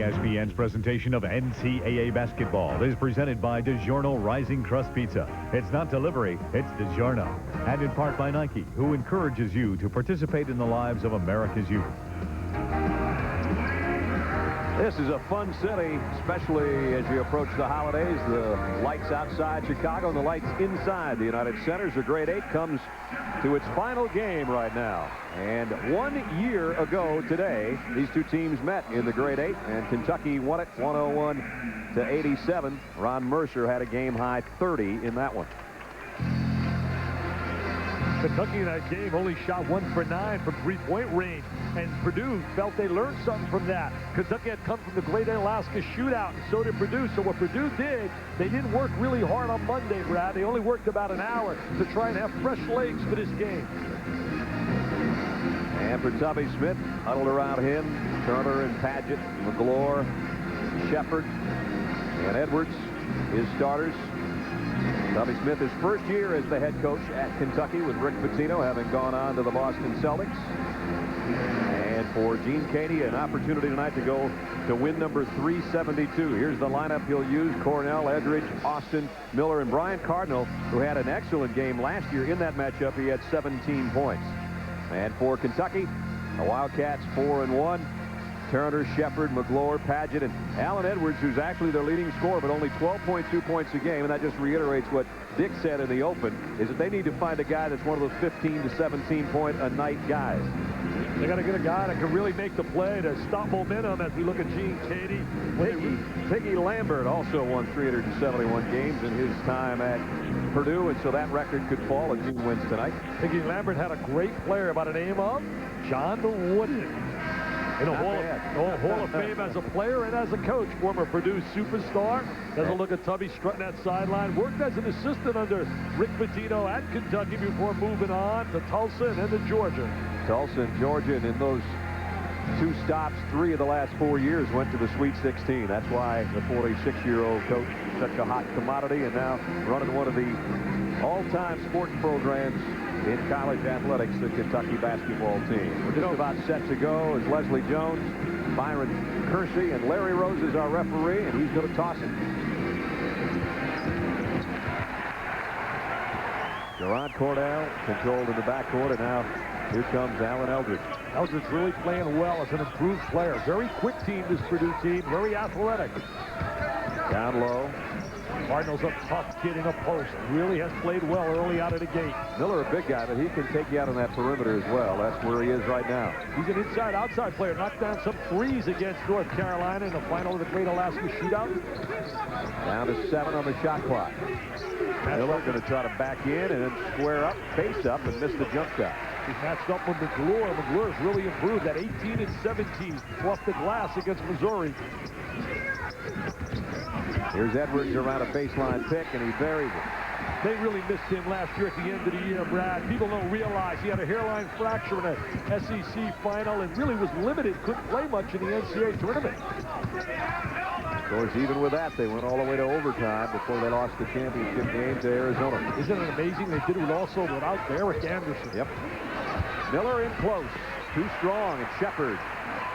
ESPN's presentation of NCAA basketball is presented by DiGiorno Rising Crust Pizza. It's not delivery, it's DiGiorno. And in part by Nike, who encourages you to participate in the lives of America's youth. This is a fun city, especially as you approach the holidays. The lights outside Chicago and the lights inside the United Centers. The grade 8 comes to its final game right now. And 1 year ago today, these two teams met in the grade 8, and Kentucky won it 101-87. Ron Mercer had a game-high 30 in that one. Kentucky in that game only shot 1 for 9 from three-point range, and Purdue felt they learned something from that. Kentucky had come from the Great Alaska shootout, and so did Purdue. So what Purdue did, they didn't work really hard on Monday, Brad. They only worked about an hour to try and have fresh legs for this game. And for Tubby Smith, huddled around him, Turner and Paget, McGlure, Shepard, and Edwards, his starters. Tubby Smith, his first year as the head coach at Kentucky, with Rick Pitino having gone on to the Boston Celtics. And for Gene Caney, an opportunity tonight to go to win number 372. Here's the lineup he'll use: Cornell, Edridge, Austin, Miller, and Brian Cardinal, who had an excellent game last year in that matchup. He had 17 points. And for Kentucky, the Wildcats 4-1. Turner, Shepard, McGlure, Paget, and Allen Edwards, who's actually their leading scorer, but only 12.2 points a game. And that just reiterates what Dick said in the open, is that they need to find a guy that's one of those 15 to 17 point a night guys. They got to get a guy that can really make the play to stop momentum as we look at Gene Caney. Piggy Lambert also won 371 games in his time at Purdue, and so that record could fall if Gene wins tonight. Piggy Lambert had a great player by the name of John Wooden. In the Hall of Fame as a player and as a coach. Former Purdue superstar. Doesn't look at Tubby strutting that sideline. Worked as an assistant under Rick Pitino at Kentucky before moving on to Tulsa and then to Georgia. Tulsa and Georgia, and in those 2 stops, 3 of the last 4 years went to the Sweet 16. That's why the 46-year-old coach is such a hot commodity, and now running one of the all-time sports programs in college athletics, the Kentucky basketball team. We're just about set to go as Leslie Jones, Byron Kersey, and Larry Rose is our referee, and he's going to toss it. Gerard Cordell controlled in the backcourt, and now here comes Allen Eldridge. Eldridge really playing well as an improved player. Very quick team, this Purdue team. Very athletic. Down low. Cardinal's a tough kid in a post. Really has played well early out of the gate. Miller, a big guy, but he can take you out on that perimeter as well. That's where he is right now. He's an inside-outside player. Knocked down some threes against North Carolina in the final of the Great Alaska Shootout. Down to 7 on the shot clock. Miller going to try to back in and then square up, face up, and miss the jump shot. He's matched up with McGlure. McGlure's really improved at 18 and 17 off the glass against Missouri. Here's Edwards around a baseline pick, and he buries it. They really missed him last year at the end of the year, Brad. People don't realize he had a hairline fracture in a SEC final and really was limited, couldn't play much in the NCAA tournament. Of course, even with that, they went all the way to overtime before they lost the championship game to Arizona. Isn't it amazing? They did it also without Derek Anderson. Yep. Miller in close. Too strong, and Shepard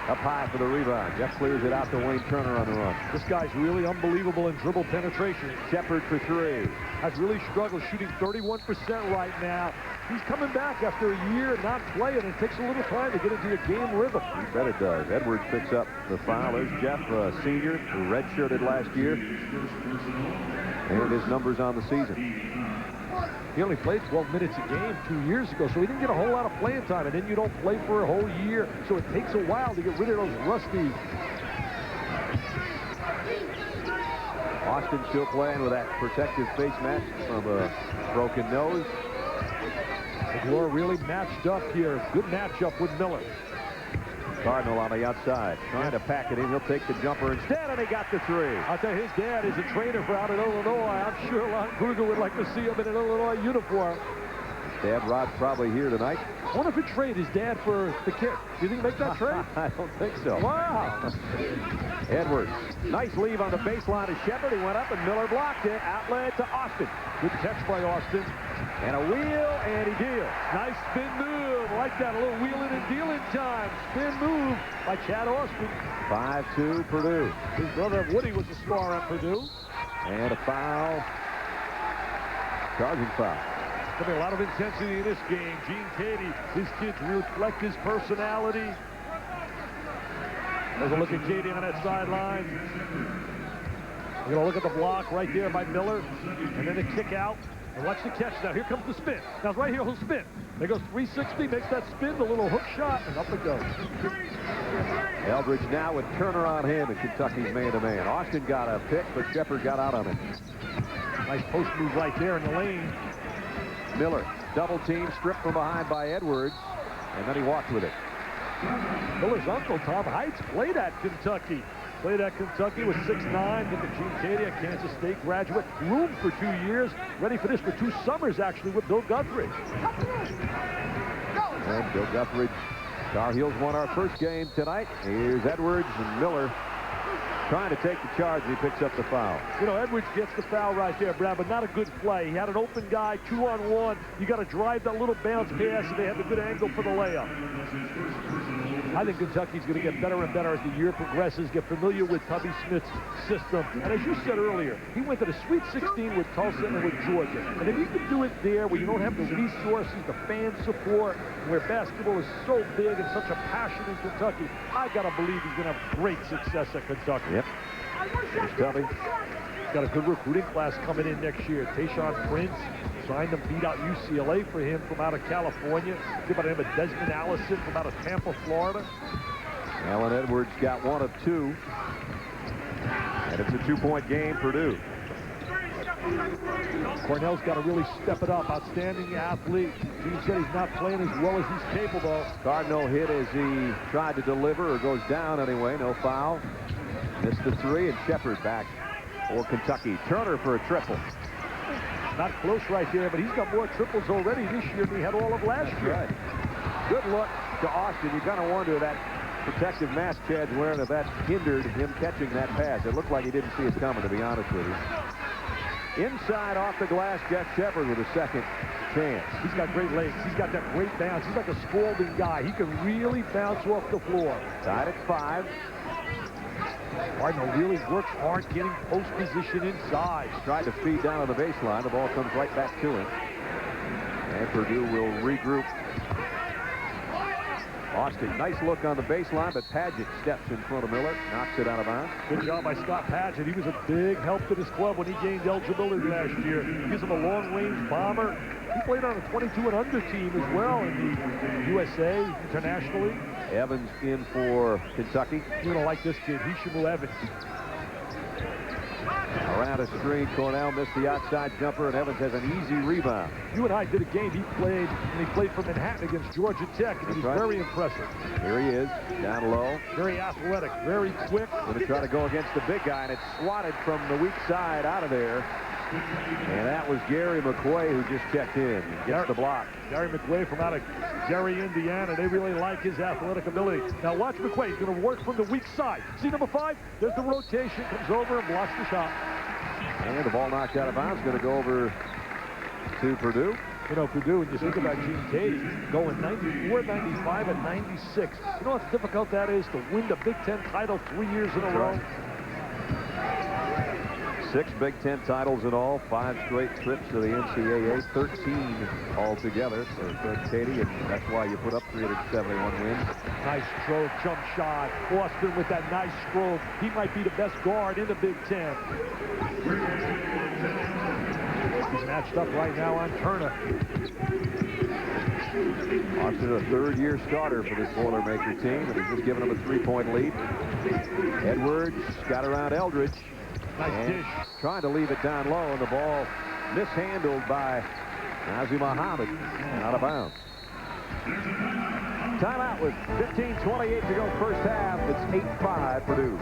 up high for the rebound. Jeff clears it out to Wayne Turner on the run. This guy's really unbelievable in dribble penetration. Shepard for 3. Has really struggled, shooting 31% right now. He's coming back after a year not playing. It takes a little time to get into a game rhythm. You bet it does. Edwards picks up the foul. There's Jeff, a senior, who redshirted last year. And his numbers on the season. He only played 12 minutes a game 2 years ago, so he didn't get a whole lot of playing time, and then you don't play for a whole year, so it takes a while to get rid of those rusty. Austin still playing with that protective face mask from a broken nose. McGlure really matched up here. Good matchup with Miller. Cardinal on the outside, trying to pack it in. He'll take the jumper instead, and he got the 3. I'll tell you, his dad is a trainer for out in Illinois. I'm sure Lon Kruger would like to see him in an Illinois uniform. Dad Rod's probably here tonight. I wonder if he'd trade his dad for the kid. Do you think he'd make that trade? I don't think so. Wow. Edwards, nice leave on the baseline of Shepard. He went up, and Miller blocked it. Outlet to Austin. Good catch by Austin. And a wheel, and he deals. Nice spin move. I like that. A little wheeling and dealing time. Spin move by Chad Austin. 5-2 Purdue. His brother Woody was a star at Purdue. And a foul. Charging foul. There'll be a lot of intensity in this game. Gene Cady, his kids reflect his personality. There's a look at Cady on that sideline. You're going to look at the block right there by Miller. And then the kick out. And watch the catch now. Here comes the spin. Now right here, he'll spin. There goes 360, makes that spin, the little hook shot, and up it goes. Eldridge now with Turner on him, and Kentucky's man-to-man. Austin got a pick, but Shepard got out on him. Nice post move right there in the lane. Miller, double team, stripped from behind by Edwards, and then he walked with it. Miller's uncle, Tom Heights, played at Kentucky. Played at Kentucky, was 6'9", with the Gene Cady, a Kansas State graduate. Groomed for 2 years. Ready for this for 2 summers, actually, with Bill Guthridge. And Bill Guthridge. Tar Heels won our first game tonight. Here's Edwards and Miller trying to take the charge, and he picks up the foul. You know, Edwards gets the foul right there, Brad, but not a good play. He had an open guy, 2-on-1. You got to drive that little bounce pass, and they had the good angle for the layup. I think Kentucky's going to get better and better as the year progresses, get familiar with Tubby Smith's system. And as you said earlier, he went to the Sweet 16 with Tulsa and with Georgia. And if you can do it there where you don't have the resources, the fan support, where basketball is so big and such a passion in Kentucky, I got to believe he's going to have great success at Kentucky. Yep. Here's Tubby. Got a good recruiting class coming in next year. Tayshaun Prince signed him, beat out UCLA for him from out of California. Give by the name of Desmond Allison from out of Tampa, Florida. Allen Edwards got 1 of 2. And it's a 2-point game, Purdue. Cornell's got to really step it up. Outstanding athlete. Gene said he's not playing as well as he's capable. Cardinal hit as he tried to deliver, or goes down anyway. No foul. Missed the 3, and Shepard back for Kentucky. Turner for a triple. Not close right there, but he's got more triples already this year than he had all of last year. Right. Good look to Austin. You kind of wonder that protective mask Chad's wearing, if that hindered him catching that pass. It looked like he didn't see it coming, to be honest with you. Inside off the glass, Jeff Shepard with a second chance. He's got great legs. He's got that great bounce. He's like a Spalding guy. He can really bounce off the floor. Tied at 5. Cardinal really works hard getting post position inside. Tried to feed down on the baseline. The ball comes right back to him. And Purdue will regroup. Austin, nice look on the baseline, but Padgett steps in front of Miller, knocks it out of bounds. Good job by Scott Padgett. He was a big help to this club when he gained eligibility last year. He gives him a long-range bomber. He played on a 22 and under team as well in the USA internationally. Evans in for Kentucky. You're going to like this kid. Hishamu Evans. Around a screen, Cornell missed the outside jumper, and Evans has an easy rebound. You and I did a game. He played for Manhattan against Georgia Tech, and he was very impressive. Here he is, down low. Very athletic, very quick. Going to try to go against the big guy, and it's swatted from the weak side out of there. And that was Gary McQuay who just checked in. Gets the block. Gary McQuay from out of Gary, Indiana. They really like his athletic ability. Now watch McQuay. He's going to work from the weak side. See number 5? There's the rotation. Comes over and blocks the shot. And the ball knocked out of bounds. Going to go over to Purdue. You know, Purdue, when you think about Gene Cady, going 94, 95, and 96. You know how difficult that is to win the Big Ten title 3 years in a row? 6 Big Ten titles in all, 5 straight trips to the NCAA, 13 altogether for Coach Cady, and that's why you put up 371 wins. Nice stroke, jump shot. Austin with that nice stroke. He might be the best guard in the Big Ten. He's matched up right now on Turner. Austin, a third-year starter for this Boilermaker team, and he's just given him a 3-point lead. Edwards got around Eldridge. Nice dish. Trying to leave it down low, and the ball mishandled by Nazir Muhammad and out of bounds. Timeout with 15:28 to go first half. It's 8-5 Purdue.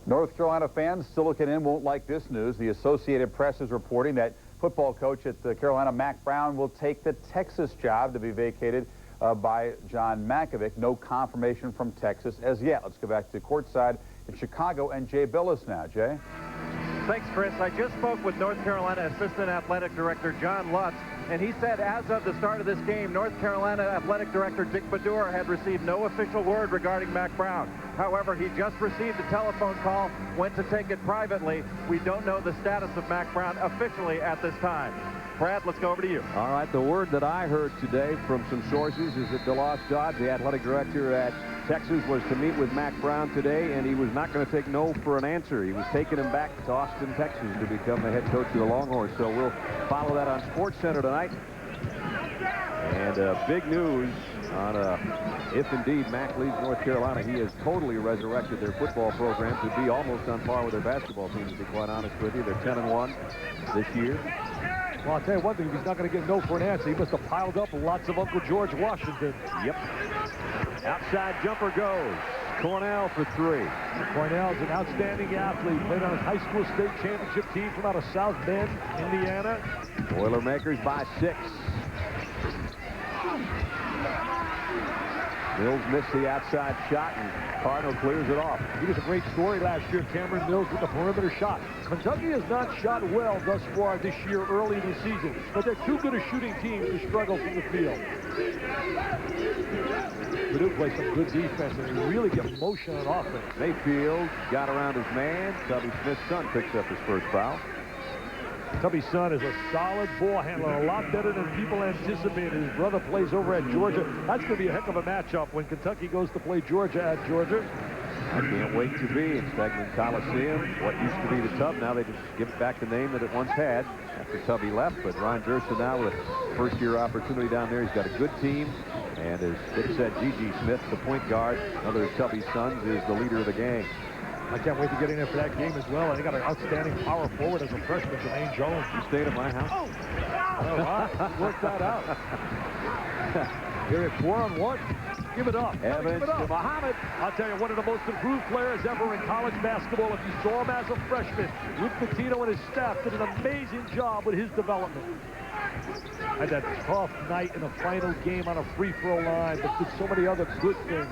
North Carolina fans still looking in won't like this news. The Associated Press is reporting that football coach at Carolina, Mack Brown, will take the Texas job to be vacated by John Mackovic. No confirmation from Texas as yet. Let's go back to courtside in Chicago and Jay Billis now. Jay? Thanks, Chris. I just spoke with North Carolina Assistant Athletic Director John Lutz, and he said as of the start of this game, North Carolina Athletic Director Dick Baddour had received no official word regarding Mack Brown. However, he just received a telephone call, went to take it privately. We don't know the status of Mack Brown officially at this time. Brad, let's go over to you. All right, the word that I heard today from some sources is that DeLoss Dodds, the athletic director at Texas, was to meet with Mack Brown today, and he was not going to take no for an answer. He was taking him back to Austin, Texas to become the head coach of the Longhorns. So we'll follow that on SportsCenter tonight. And big news on if indeed Mack leaves North Carolina. He has totally resurrected their football program to be almost on par with their basketball team, to be quite honest with you. They're 10-1 this year. Well, I'll tell you one thing, if he's not going to get no for an answer, he must have piled up lots of Uncle George Washington. Yep. Outside jumper goes. Cornell for three. Cornell's an outstanding athlete. Played on a high school state championship team from out of South Bend, Indiana. Boilermakers by 6. Mills missed the outside shot, and Cardinal clears it off. He was a great story last year, Cameron Mills, with the perimeter shot. Kentucky has not shot well thus far this year early in the season, but they're too good a shooting team to struggle from the field. Purdue plays some good defense, and they really get motion on offense. Mayfield got around his man. Tubby Smith's son picks up his first foul. Tubby's son is a solid ball handler, a lot better than people anticipated. His brother plays over at Georgia. That's going to be a heck of a matchup when Kentucky goes to play Georgia at Georgia. I can't wait to be in Stegman Coliseum. What used to be the Tub, now they just give it back the name that it once had after Tubby left. But Ryan Jerson now with a first-year opportunity down there. He's got a good team. And as Dick said, G.G. Smith, the point guard, another of Tubby's sons, is the leader of the gang. I can't wait to get in there for that game as well. They got an outstanding power forward as a freshman, Jermaine Jones. You stayed at my house? Oh, work that out. Here at 4-on-1. Give it up. Evans to Muhammad. I'll tell you, one of the most improved players ever in college basketball. If you saw him as a freshman, Luke Pitino and his staff did an amazing job with his development. Had that tough night in a final game on a free-throw line, but did so many other good things.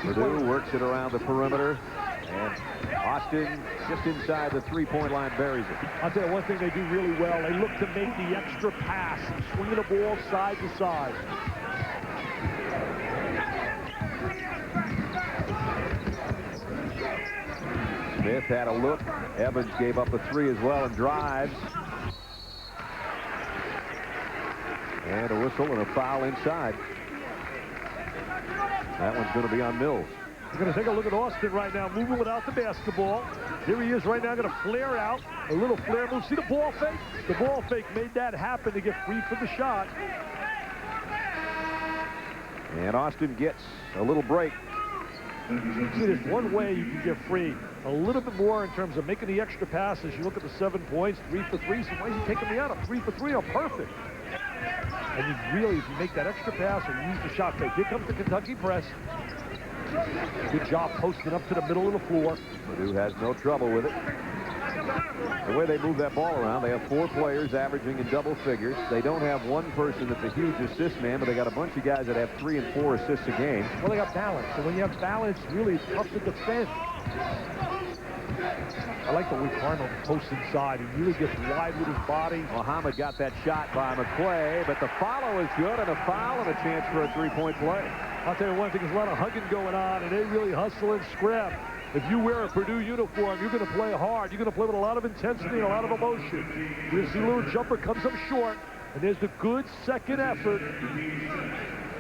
Purdue works it around the perimeter, and Austin just inside the three-point line buries it. I'll tell you one thing they do really well. They look to make the extra pass, swinging the ball side to side. Smith had a look. Evans gave up a three as well and drives. And a whistle and a foul inside. That one's going to be on Mills. We're going to take a look at Austin right now, moving without the basketball. Here he is right now, going to flare out. A little flare move. See the ball fake? The ball fake made that happen to get free for the shot. And Austin gets a little break. See, there's one way you can get free. A little bit more in terms of making the extra passes. You look at the 7 points, 3 for 3. So why is he taking me out of 3 for 3? Oh, perfect. And you really, if you make that extra pass or use the shot fake. Here comes the Kentucky press. Good job posting up to the middle of the floor. Purdue has no trouble with it. The way they move that ball around, they have 4 players averaging in double figures. They don't have one person that's a huge assist man, but they got a bunch of guys that have 3 and 4 assists a game. Well, they got balance. So when you have balance, really, it's tough to defend. I like the way Cardinal posts inside. He really gets wide with his body. Muhammad got that shot by McClay, but the follow is good, and a foul and a chance for a three-point play. I'll tell you one thing, there's a lot of hugging going on, and they really hustle and scrap. If you wear a Purdue uniform, you're going to play hard. You're going to play with a lot of intensity and a lot of emotion. You're going to see a little jumper comes up short, and there's the good second effort.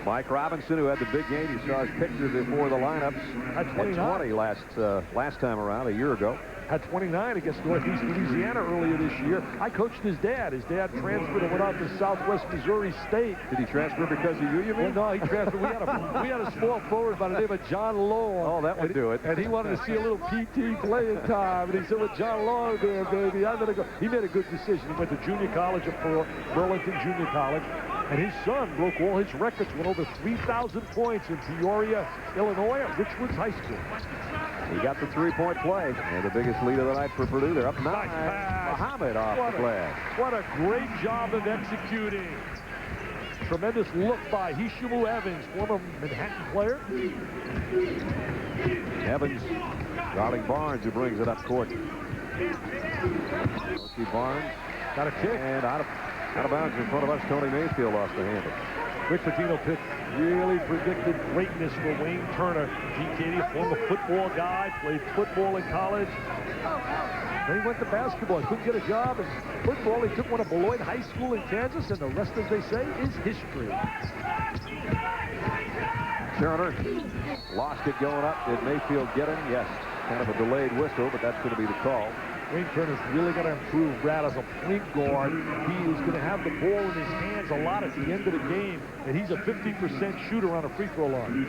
Mike Robinson, who had the big game, you saw his picture before the lineups. Had 20 last time around, a year ago. Had 29 against Northeast Louisiana earlier this year. I coached his dad. His dad transferred and went out to Southwest Missouri State. Did he transfer because of you mean? Well, no, he transferred. We had a small forward by the name of John Long. Oh, that would do it. And he wanted to see a little PT playing time. And he said, with John Long there, baby, I'm going to go. He made a good decision. He went to junior college at Burlington Junior College. And his son broke all his records, went over 3,000 points in Peoria, Illinois at Richwoods High School. He got the three-point play. And the biggest lead of the night for Purdue. They're up 9. Muhammad off the glass. What a great job of executing. tremendous look by Hishamu Evans, former Manhattan player. Evans, Darling Barnes, who brings it up court. Barnes Got a kick. and out of bounds in front of us. Tony Mayfield lost the handle. Rick Pitino picked really predicted greatness for Wayne Turner. GKD, a former football guy, played football in college. Then he went to basketball. He couldn't get a job in football. He took one at Beloit High School in Kansas, and the rest, as they say, is history. Turner lost it going up. Did Mayfield get him? Yes. Kind of a delayed whistle, but that's going to be the call. Wayne Turner's really got to improve, Brad, as a point guard. He is going to have the ball in his hands a lot at the end of the game, and he's a 50% shooter on a free throw line.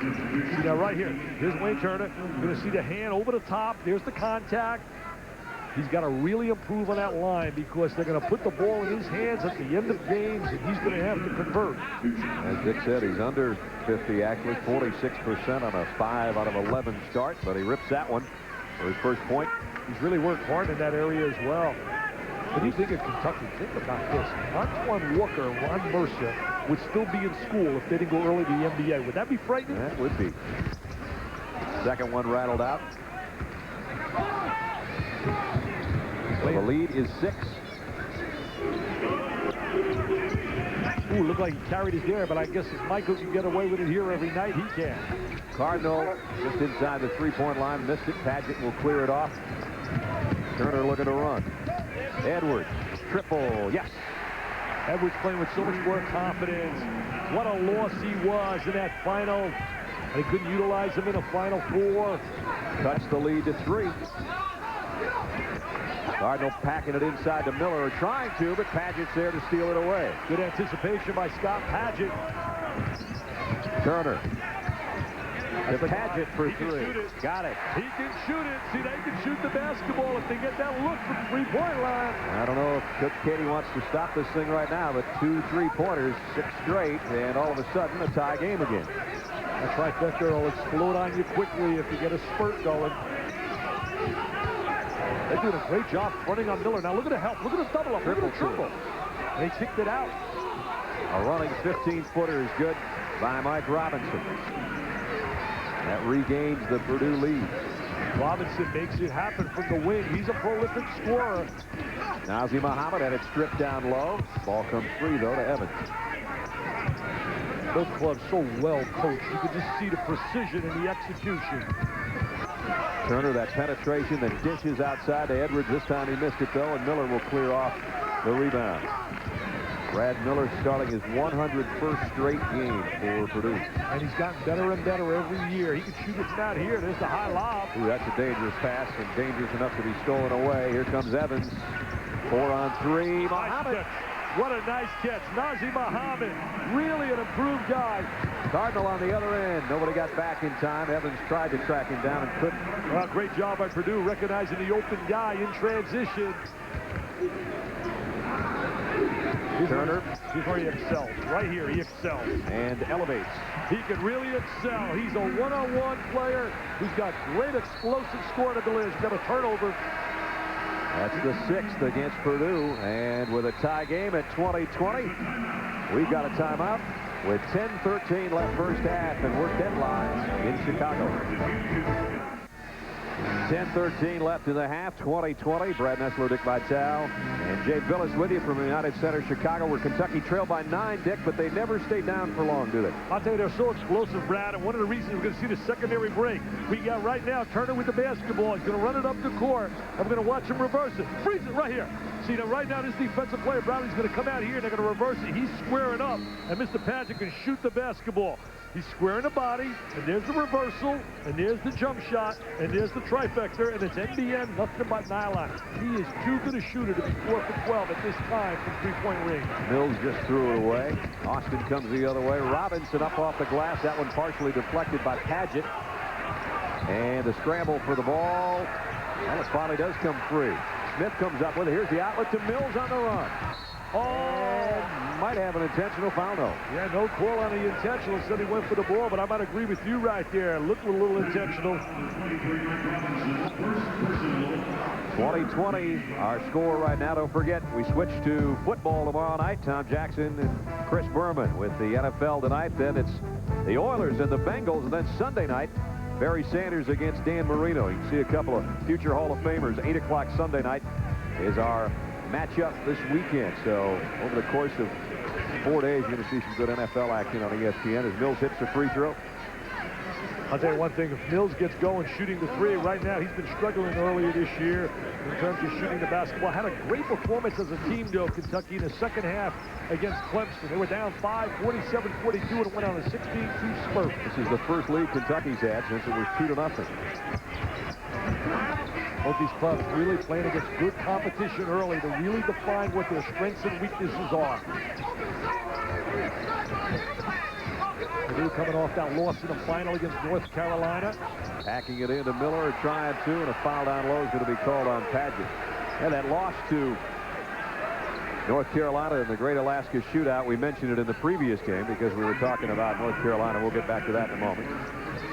See that right here. Here's Wayne Turner. You're going to see the hand over the top. There's the contact. He's got to really improve on that line because they're going to put the ball in his hands at the end of games, and he's going to have to convert. As Dick said, he's under 50, actually, 46% on a 5 out of 11 start, but he rips that one for his first point. He's really worked hard in that area as well. What do you think of Kentucky? Think about this. Antoine Walker and Ron Mercer would still be in school if they didn't go early to the NBA. Would that be frightening? That would be. Second one rattled out. So the lead is 6. Ooh, looked like he carried it there, but I guess if Michael can get away with it here every night, he can. Cardinal just inside the three-point line, missed it. Padgett will clear it off. Turner looking to run. Edwards, triple, yes. Edwards playing with so much more confidence. What a loss he was in that final. They couldn't utilize him in a Final Four. Cuts the lead to 3. Cardinal packing it inside to Miller, or trying to, but Padgett's there to steal it away. Good anticipation by Scott Padgett. Turner. To Padgett for 3. Got it. He can shoot it. See, they can shoot the basketball if they get that look from three-point line. I don't know if Coach Katie wants to stop this thing right now, but 2 3-pointers, 6 straight, and all of a sudden a tie game again. That trifecta will explode on you quickly if you get a spurt going. They're doing a great job running on Miller. Now look at the help. Look at the double up. Look at the triple. They kicked it out. A running 15-footer is good by Mike Robinson. That regains the Purdue lead. Robinson makes it happen from the wing. He's a prolific scorer. Nazi Muhammad had it stripped down low. Ball comes free, though, to Evans. Both clubs so well coached. You can just see the precision in the execution. Turner, that penetration that dishes outside to Edwards. This time he missed it, though, and Miller will clear off the rebound. Brad Miller starting his 101st straight game for Purdue. And he's gotten better and better every year. He can shoot it from out here. There's the high lob. Ooh, that's a dangerous pass, and dangerous enough to be stolen away. Here comes Evans. 4 on 3. Muhammad. What a nice catch. Nazim Muhammad, really an improved guy. Cardinal on the other end. Nobody got back in time. Evans tried to track him down and couldn't. Well, great job by Purdue recognizing the open guy in transition. Turner. Here's where he excels. Right here, he excels. And elevates. He can really excel. He's a one-on-one player who's got great explosive scoring ability. He's got a turnover. That's the 6th against Purdue. And with a tie game at 20-20, we've got a timeout with 10:13 left first half, and we're deadlines in Chicago. 10:13 left in the half, 20-20. Brad Nessler, Dick Vitale, and Jay Billis with you from United Center, Chicago, where Kentucky trailed by 9, Dick, but they never stay down for long, do they? I'll tell you, they're so explosive, Brad, and one of the reasons we're going to see the secondary break. We got right now Turner with the basketball. He's going to run it up the court. I'm going to watch him reverse it. Freeze it right here. See, now right now this defensive player, Brownlee's going to come out here, and they're going to reverse it. He's squaring up, and Mr. Padgett can shoot the basketball. He's squaring the body, and there's the reversal, and there's the jump shot, and there's the trifecta, and it's NBN, nothing but nylon. He is too good a shooter to be 4 for 12 at this time from three-point range. Mills just threw it away. Austin comes the other way. Robinson up off the glass. That one partially deflected by Padgett. And the scramble for the ball. And it finally does come free. Smith comes up with it. Here's the outlet to Mills on the run. Oh, might have an intentional foul, though. Yeah, no call on the intentional. Said he went for the ball, but I might agree with you right there. Looked a little intentional. 20-20, our score right now. Don't forget, we switch to football tomorrow night. Tom Jackson and Chris Berman with the NFL tonight. Then it's the Oilers and the Bengals. And then Sunday night, Barry Sanders against Dan Marino. You can see a couple of future Hall of Famers. 8 o'clock Sunday night is our matchup this weekend. So over the course of 4 days, you're going to see some good NFL action on ESPN as Mills hits the free throw. I'll tell you one thing, if Mills gets going shooting the three, right now he's been struggling earlier this year in terms of shooting the basketball. Had a great performance as a team, though, Kentucky, in the second half against Clemson. They were down 5, 47-42, and went on a 16-2 spurt. This is the first lead Kentucky's had since it was 2-0. Both these clubs really playing against good competition early to really define what their strengths and weaknesses are. Purdue coming off that loss in the final against North Carolina. Hacking it into Miller, trying to, and a foul down low is going to be called on Padgett. And that loss to North Carolina in the Great Alaska Shootout, we mentioned it in the previous game because we were talking about North Carolina. We'll get back to that in a moment.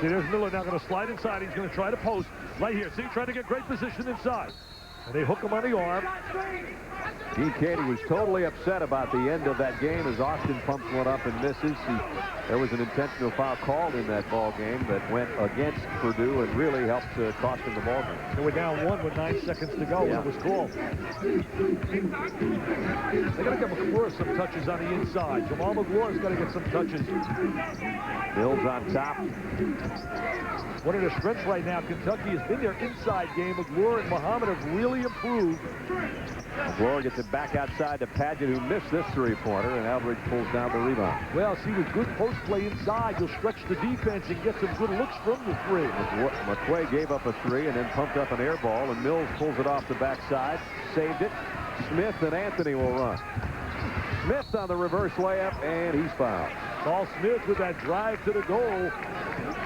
See, there's Miller now going to slide inside. He's going to try to post right here. See, trying to get great position inside. And they hook him on the arm. Gene Katie was totally upset about the end of that game as Austin pumps one up and misses. There was an intentional foul called in that ball game that went against Purdue and really helped cost them the ball game. They were down 1 with 9 seconds to go when it was called. They got to give McClure some touches on the inside. Jamal McClure's got to get some touches. Mills on top. One of their strengths right now, Kentucky, has been their inside game. McClure and Muhammad have really improved. McClure gets it back outside to Padgett, who missed this three-pointer, and Eldridge pulls down the rebound. Well, see, with good post play inside, you'll stretch the defense and get some good looks from the three. McQuay gave up a three and then pumped up an air ball, and Mills pulls it off the backside, saved it. Smith and Anthony will run. Smith on the reverse layup, and he's fouled. Paul Smith with that drive to the goal.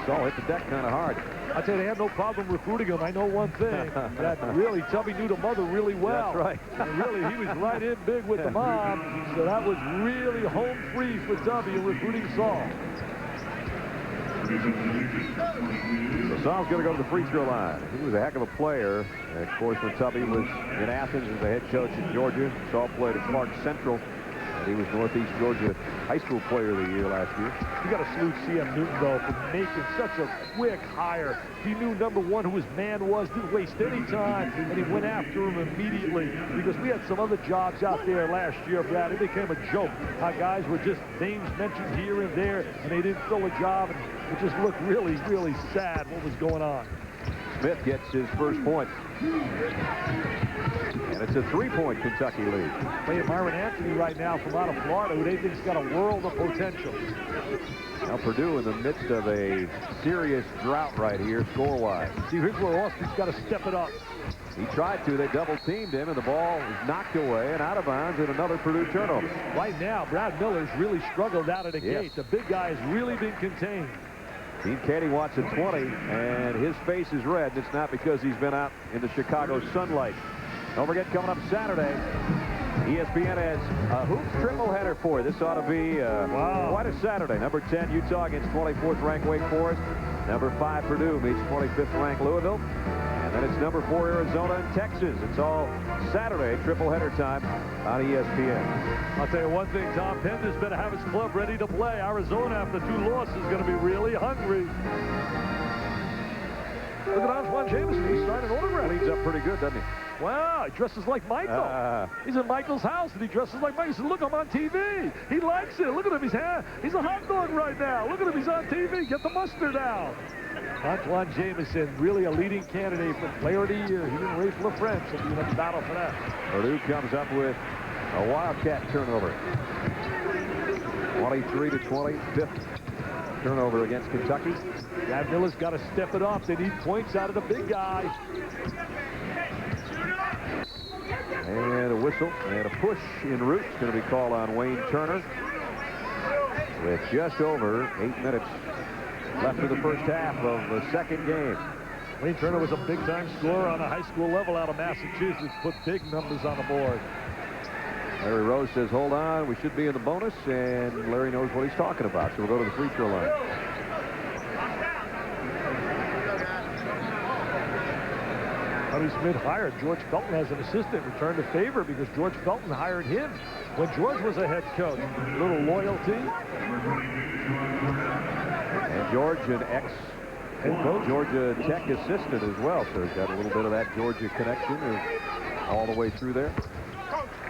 Saul hit the deck kind of hard. I tell you, they have no problem recruiting him. I know one thing, that really, Tubby knew the mother really well. That's right. And really, he was right in big with the mom, so that was really home free for Tubby in recruiting Saul. So Saul's going to go to the free throw line. He was a heck of a player. And of course, when Tubby was in Athens as the head coach at Georgia, Saul played at Clark Central. And he was Northeast Georgia High School Player of the Year last year. You got to salute C.M. Newton, though, for making such a quick hire. He knew, number one, who his man was, didn't waste any time, and he went after him immediately. Because we had some other jobs out there last year, Brad. It became a joke. How guys were just names mentioned here and there, and they didn't fill a job, and it just looked really, really sad what was going on. Smith gets his first point. And it's a three-point Kentucky lead. Playing Myron Anthony right now from out of Florida, who they think's got a world of potential. Now Purdue in the midst of a serious drought right here, score-wise. See, here's where Austin's got to step it up. He tried to. They double-teamed him, and the ball was knocked away and out of bounds, and another Purdue turnover. Right now, Brad Miller's really struggled out of the gate. The big guy has really been contained. Gene Katie wants a 20, and his face is red. It's not because he's been out in the Chicago sunlight. Don't forget, coming up Saturday, ESPN has a hoops triple header for you. This ought to be quite a Saturday. Number 10, Utah against 24th ranked Wake Forest. Number 5, Purdue meets 25th ranked Louisville. And then it's number 4, Arizona and Texas. It's all Saturday, triple header time on ESPN. I'll tell you one thing, Tom Pender's better have his club ready to play. Arizona, after 2 losses, is going to be really hungry. Look at Antoine Jameson. He's signing an autograph. Cleans up pretty good, doesn't he? Wow, he dresses like Michael. He's in Michael's house, and he dresses like Michael. He said, look, I'm on TV. He likes it. Look at him. He's a hot dog right now. Look at him. He's on TV. Get the mustard out. Antoine Jameson, really a leading candidate for Player of the Year. He and Rafe LaFrance will be in a battle for that. Purdue comes up with a Wildcat turnover. 23-20, 5th turnover against Kentucky. Brad Miller's got to step it up. They need points out of the big guy. And a whistle and a push en route. It's going to be called on Wayne Turner with just over 8 minutes left in the first half of the second game. Wayne Turner was a big-time scorer on a high school level out of Massachusetts. Put big numbers on the board. Larry Rose says, hold on, we should be in the bonus, and Larry knows what he's talking about, so we'll go to the free throw line. Tubby Smith hired George Felton as an assistant, returned the favor because George Felton hired him when George was a head coach. A little loyalty. And George, an ex-head coach, Georgia Tech assistant as well, so he's got a little bit of that Georgia connection all the way through there.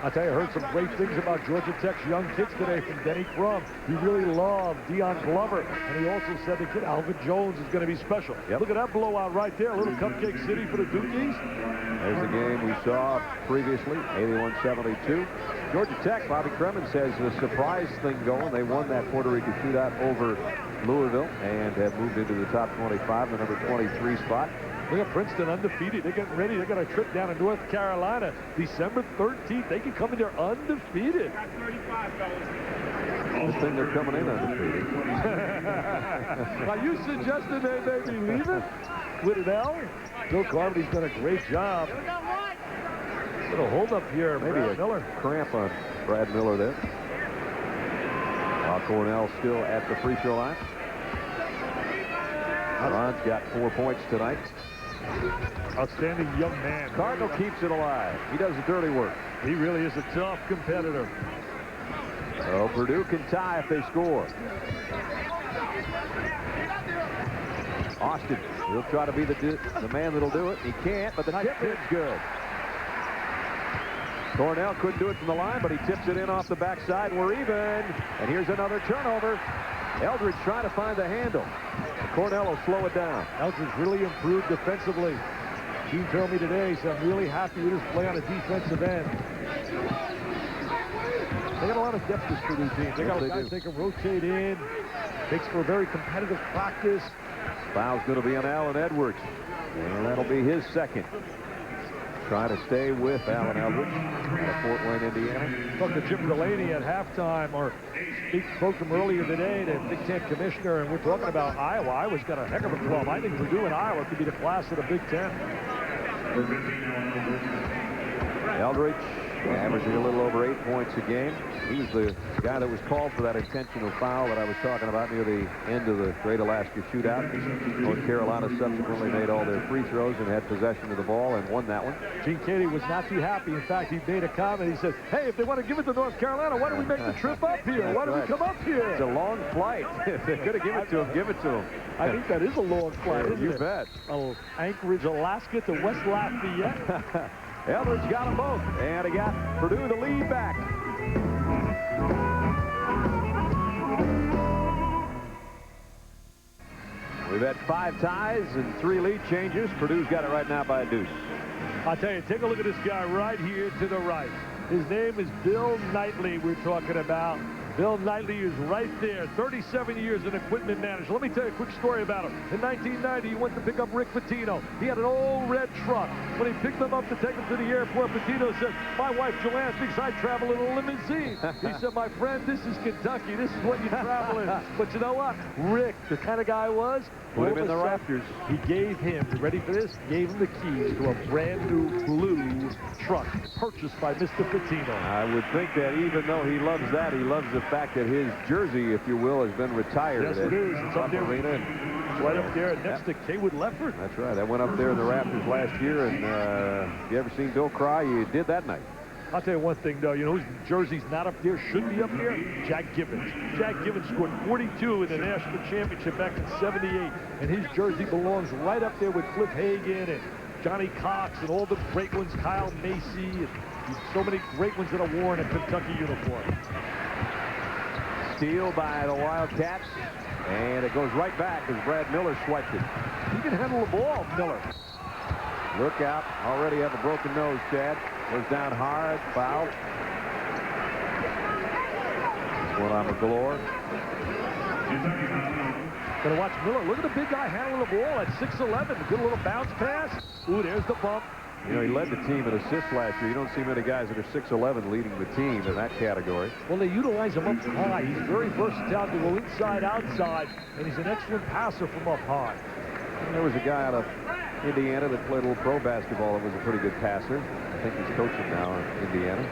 I'll tell you, I heard some great things about Georgia Tech's young kids today from Denny Crum. He really loved Deion Glover, and he also said the kid Alvin Jones is going to be special. Yep. Look at that blowout right there, a little Cupcake City for the Dukies. There's the game we saw previously, 81-72. Georgia Tech, Bobby Cremon says, a surprise thing going. They won that Puerto Rico shootout over Louisville and have moved into the top 25, the number 23 spot. Look at Princeton undefeated. They're getting ready. They got a trip down to North Carolina December 13th. They can come in there undefeated. Good thing they're coming in undefeated. Are you suggesting they may be leaving with an L? Bill Carmody's done a great job. Little hold up here, Maybe Brad a Miller. cramp on Brad Miller there. While Cornell still at the free throw line. Ron's got 4 points tonight. Outstanding young man. Cardinal keeps it alive. He does the dirty work. He really is a tough competitor. So Purdue can tie if they score. Austin, he'll try to be the man that'll do it. He can't, but the tip is good. Cornell couldn't do it from the line, but he tips it in off the backside. We're even. And here's another turnover. Eldridge trying to find the handle. Cornell will slow it down. Eldridge really improved defensively. Gene told me today, he said, I'm really happy with his play on the defensive end. They got a lot of depth, this Purdue team. They got guys they can rotate in. Makes for a very competitive practice. Foul's going to be on Allen Edwards. And that'll be his second. Trying to stay with Allen Edwards at Fort Wayne, Indiana. Talked to Jim Delaney at halftime, or he spoke to him earlier today, the Big Ten commissioner, and we're talking about Iowa. Iowa's got a heck of a club. I think Purdue and Iowa could be the class of the Big Ten. Eldridge averaging a little over 8 points a game. He was the guy that was called for that intentional foul that I was talking about near the end of the Great Alaska Shootout. North Carolina subsequently made all their free throws and had possession of the ball and won that one. Gene Katie was not too happy. In fact, he made a comment. He said, hey, if they want to give it to North Carolina, why don't we make the trip up here? Why don't we come up here? It's a long flight. If they could have given it to him, give it to him. I think that is a long flight, isn't you it? bet. Oh, Anchorage, Alaska to West Lafayette. Eldridge got them both, and he got Purdue the lead back. We've had 5 ties and 3 lead changes. Purdue's got it right now by a deuce. I'll tell you, take a look at this guy right here to the right. His name is Bill Knightley we're talking about. Bill Knightley is right there, 37 years in equipment manager. Let me tell you a quick story about him. In 1990, he went to pick up Rick Pitino. He had an old red truck. When he picked them up to take him to the airport, Pitino said, my wife Joanne thinks I travel in a limousine. He said, my friend, this is Kentucky. This is what you travel in. But you know what? Rick, the kind of guy was, put him in the rafters. He gave him, you ready for this? Gave him the keys to a brand new blue truck purchased by Mr. Pitino. I would think that even though he loves that, he loves the fact that his jersey, if you will, has been retired. Yes, it is. It's up there. Arena. It's right up there next to Kaywood Lefford. That's right. That went up there in the rafters last year, and if you ever seen Bill cry, you did that night. I'll tell you one thing, though. You know whose jersey's not up there, should be up there? Jack Gibbons. Jack Gibbons scored 42 in the national championship back in '78, and his jersey belongs right up there with Cliff Hagan and Johnny Cox and all the great ones, Kyle Macy, and so many great ones that are worn in a Kentucky uniform. Steal by the Wildcats, and it goes right back as Brad Miller swiped it. He can handle the ball, Miller. Look out. Already have a broken nose, Chad. Goes down hard, foul. One on McGlure. Gonna watch Miller. Look at the big guy handling the ball at 6'11". Good little bounce pass. Ooh, there's the bump. You know, he led the team in assists last year. You don't see many guys that are 6'11" leading the team in that category. Well, they utilize him up high. He's very versatile to go inside, outside, and he's an excellent passer from up high. And there was a guy out of Indiana that played a little pro basketball that was a pretty good passer. I think he's coaching now in Indiana.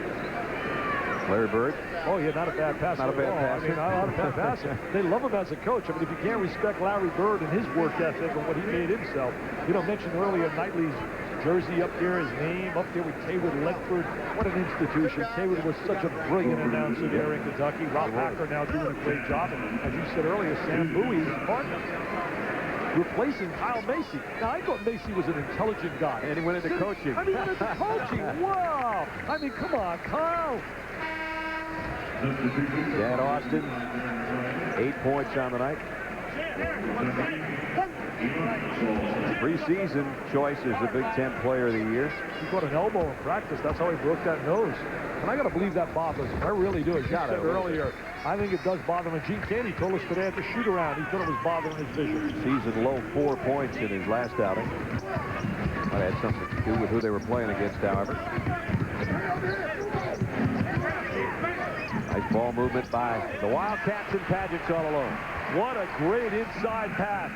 Larry Bird. Oh, yeah, not a bad passer. Not a bad passer. I mean, not a bad passer. They love him as a coach. I mean, if you can't respect Larry Bird and his work ethic and what he made himself. You know, mentioned earlier Knightley's jersey up there, his name up there with Kaywood Ledford. What an institution. Kaywood was such a brilliant announcer there in Kentucky. Rob Packer now doing a great job. And as you said earlier, Sam Bowie, his partner, replacing Kyle Macy. Now, I thought Macy was an intelligent guy. And he went into coaching. I mean, he went into coaching. Wow. I mean, come on, Kyle. Chad Austin, 8 points on the night. Preseason choice is the Big Ten Player of the Year. He got an elbow in practice. That's how he broke that nose. And I got to believe that bothers him. I really do. As you said earlier, I think it does bother him. And Gene Caney told us today at the shoot-around, he thought it was bothering his vision. Season low 4 points in his last outing. Might have had something to do with who they were playing against, however. Nice ball movement by the Wildcats, and Padgett's all alone. What a great inside pass.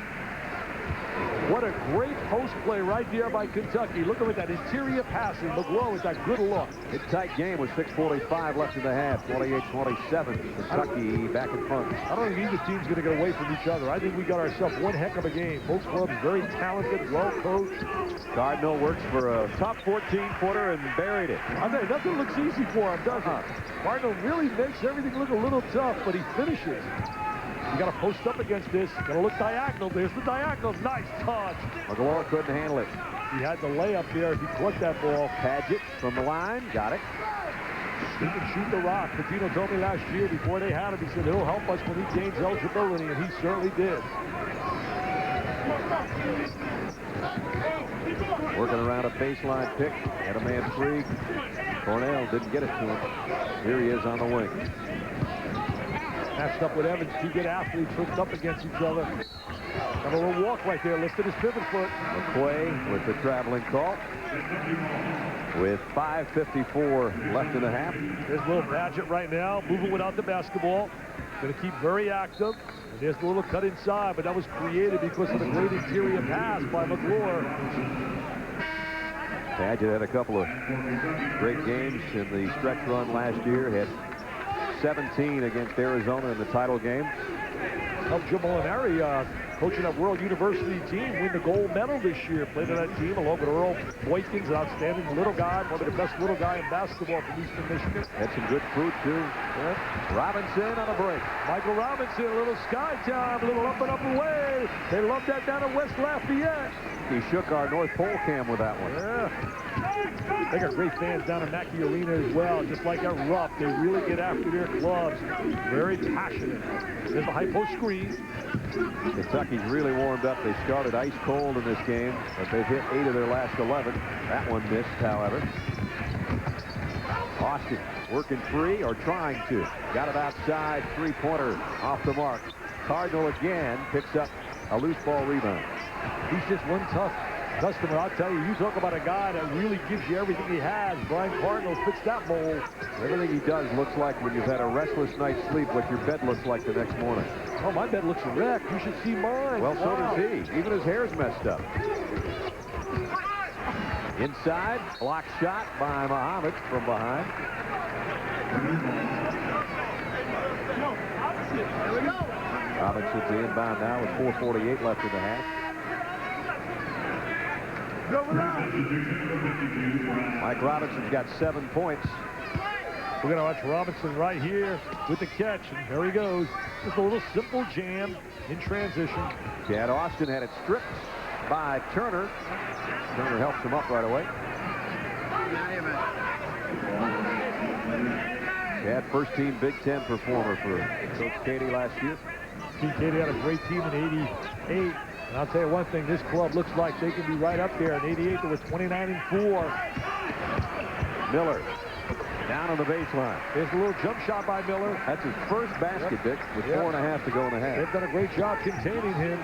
What a great post play right there by Kentucky. Look at that interior passing. McGraw with that good look. It's a tight game with 6:45 left in the half. 28-27. Kentucky back in front. I don't think either team's going to get away from each other. I think we got ourselves one heck of a game. Both clubs very talented, well coached. Cardinal works for a top 14-footer and buried it. I tell you, nothing looks easy for him, does it? Cardinal really makes everything look a little tough, but he finishes. You got to post up against this. Got to look diagonal. There's the diagonal. Nice touch. McGraw couldn't handle it. He had the layup there if he caught that ball. Padgett from the line. Got it. He can shoot the rock. Patino told me last year before they had him, he said he'll help us when he gains eligibility, and he certainly did. Working around a baseline pick. Had a man free. Cornell didn't get it to him. Here he is on the wing. Matched up with Evans. Two good athletes hooked up against each other. Got a little walk right there. Lifted his pivot foot. McQuay with the traveling call. With 5:54 left in the half. There's little Padgett right now, moving without the basketball. Going to keep very active. And there's the little cut inside, but that was created because of the great interior pass by McGraw. Padgett had a couple of great games in the stretch run last year. Had 17 against Arizona in the title game. Helped Jim Molinari, coaching that World University team, win the gold medal this year. Played on that team along with Earl Boykins, an outstanding little guy, probably the best little guy in basketball from Eastern Michigan. Had some good food, too. Yeah. Robinson on a break. Michael Robinson, a little sky time, a little up and up away. They love that down at West Lafayette. He shook our North Pole cam with that one. Yeah. They got great fans down at Mackey Arena as well. Just like at Rupp, they really get after their clubs. Very passionate. There's the high post screen. Kentucky's really warmed up. They started ice cold in this game, but they've hit 8 of their last 11. That one missed, however. Austin working free, or trying to. Got it outside, three-pointer off the mark. Cardinal again picks up a loose ball rebound. He's just one tough customer. I'll tell you, you talk about a guy that really gives you everything he has. Brian Cardinal fits that mold. Everything he does looks like when you've had a restless night's sleep, what your bed looks like the next morning. Oh, my bed looks wrecked. You should see mine. Well, so does he. Even his hair's messed up. Inside, block shot by Muhammad from behind. Robinson's the inbound now with 4:48 left in the half. Mike Robinson's got 7 points. We're going to watch Robinson right here with the catch, and there he goes. Just a little simple jam in transition. Chad Austin had it stripped by Turner. Turner helps him up right away. Chad, first-team Big Ten performer for Coach Katie last year. Gene Katie had a great team in '88. And I'll tell you one thing, this club looks like they can be right up there. In '88, they were 29-4. Miller down on the baseline. There's a little jump shot by Miller. That's his first basket, Dick, with 4.5 to go in the half. They've done a great job containing him.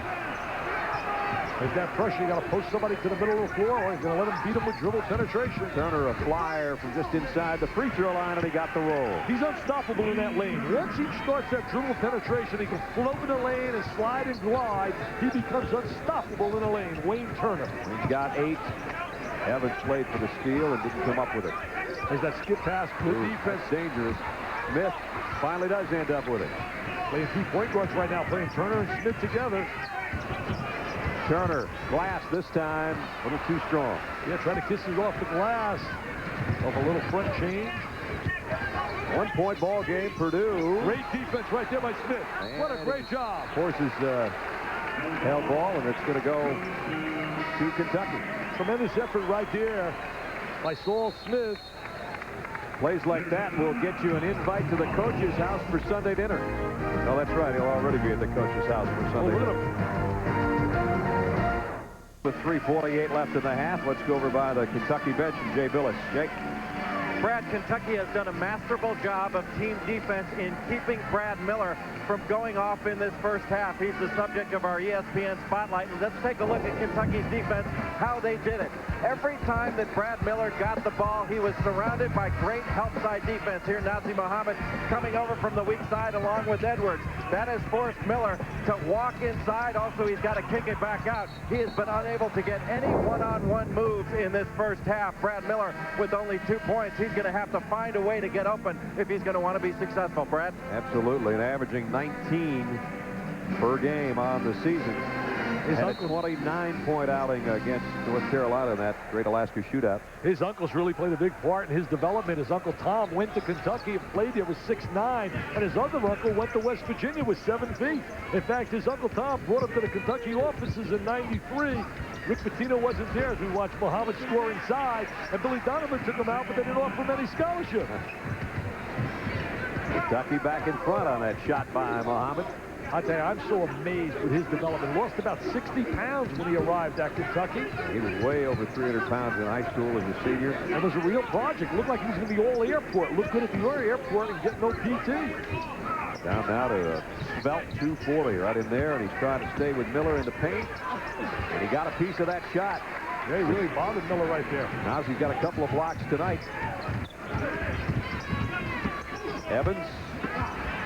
There's that pressure. You got to push somebody to the middle of the floor, or he's going to let him beat him with dribble penetration. Turner a flyer from just inside the free throw line, and he got the roll. He's unstoppable in that lane. Once he starts that dribble penetration, he can float in the lane and slide and glide. He becomes unstoppable in the lane. Wayne Turner. He's got 8. Evans played for the steal and didn't come up with it. There's that skip pass. Good defense. Dangerous. Smith finally does end up with it. Playing 2 point guards right now, playing Turner and Smith together. Turner, glass this time, a little too strong. Yeah, trying to kiss it off the glass. Off a little front change. 1 point ball game, Purdue. Great defense right there by Smith. And what a great job. Forces held ball, and it's going to go to Kentucky. Tremendous effort right there by Saul Smith. Plays like that will get you an invite to the coach's house for Sunday dinner. Oh, that's right. He'll already be at the coach's house for Sunday dinner. With 3:48 left in the half, let's go over by the Kentucky bench and Jay Billis. Jake? Brad, Kentucky has done a masterful job of team defense in keeping Brad Miller from going off in this first half. He's the subject of our ESPN Spotlight. And let's take a look at Kentucky's defense, how they did it. Every time that Brad Miller got the ball, he was surrounded by great help side defense. Here, Nazi Muhammad coming over from the weak side along with Edwards. That has forced Miller to walk inside. Also, he's got to kick it back out. He has been unable to get any one-on-one moves in this first half. Brad Miller with only 2 points. He's going to have to find a way to get open if he's going to want to be successful, Brad. Absolutely, and averaging 19 per game on the season. His had a 29-point outing against North Carolina in that Great Alaska Shootout. His uncle's really played a big part in his development. His uncle Tom went to Kentucky and played there, was 6'9", and his other uncle went to West Virginia with 7 feet. In fact, his uncle Tom brought him to the Kentucky offices in '93. Rick Pitino wasn't there as we watched Muhammad score inside, and Billy Donovan took him out, but they didn't offer him any scholarship. Kentucky back in front on that shot by Muhammad. I tell you, I'm so amazed with his development. Lost about 60 pounds when he arrived at Kentucky. He was way over 300 pounds in high school as a senior. It was a real project. Looked like he was going to be all airport. Looked good at the airport and get no PT. Down now to a svelte 240 right in there, and he's trying to stay with Miller in the paint. And he got a piece of that shot. Yeah, he really bothered Miller right there. Now he's got a couple of blocks tonight. Evans.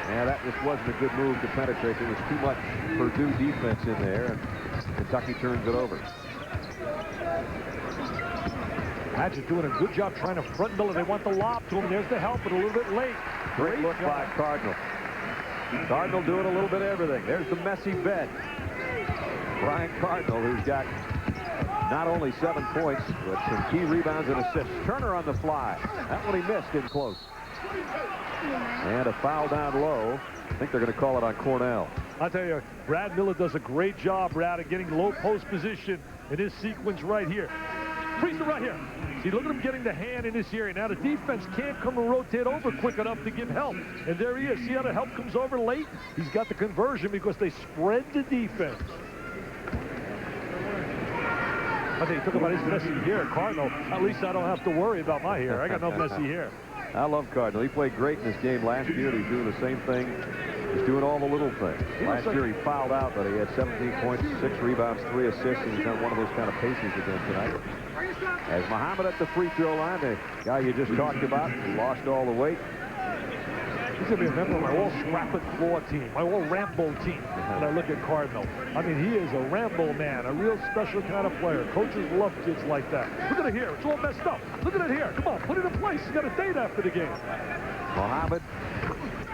Yeah, that just wasn't a good move to penetrate. There was too much Purdue defense in there, and Kentucky turns it over. Magic doing a good job trying to front Miller. They want the lob to him. There's the help, but a little bit late. Great look by Cardinal. Cardinal doing a little bit of everything. There's the messy bed. Brian Cardinal, who's got not only 7 points, but some key rebounds and assists. Turner on the fly. That one he missed in close. And a foul down low. I think they're going to call it on Cornell. I'll tell you, Brad Miller does a great job, Brad, at getting low post position in this sequence right here. Freeze it right here. See, look at him getting the hand in this area. Now the defense can't come and rotate over quick enough to give help. And there he is. See how the help comes over late? He's got the conversion because they spread the defense. I think he took about his messy hair, Cardinal. At least I don't have to worry about my hair. I got no messy hair. I love Cardinal. He played great in this game last year. He's doing the same thing. He's doing all the little things. Last year he fouled out, but he had 17 points, 6 rebounds, 3 assists, and he's done one of those kind of paces again tonight. As Muhammad at the free throw line, the guy you just talked about, who lost all the weight. He's going to be a member of my all-scrap floor team, my all-Rambo team. When I look at Cardinal, I mean, he is a Rambo man, a real special kind of player. Coaches love kids like that. Look at it here. It's all messed up. Look at it here. Come on, put it in place. He's got a date after the game. Muhammad,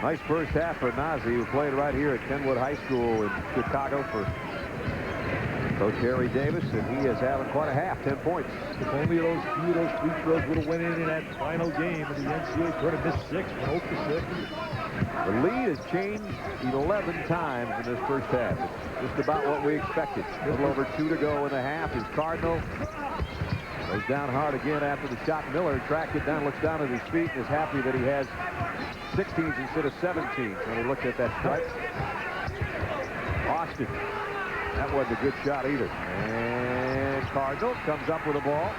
nice first half for Nazi, who played right here at Kenwood High School in Chicago for Coach Harry Davis, and he is having quite a half, 10 points. If only those few of those free throws would have went in that final game of the NCAA tournament, missed 6, 0 for 6. The lead has changed 11 times in this first half. It's just about what we expected. A little over 2 to go in the half. Is Cardinal goes down hard again after the shot. Miller tracked it down, looks down at his feet, and is happy that he has 16s instead of 17s when he looked at that strike. Austin. That wasn't a good shot either. And Cardinal comes up with the ball.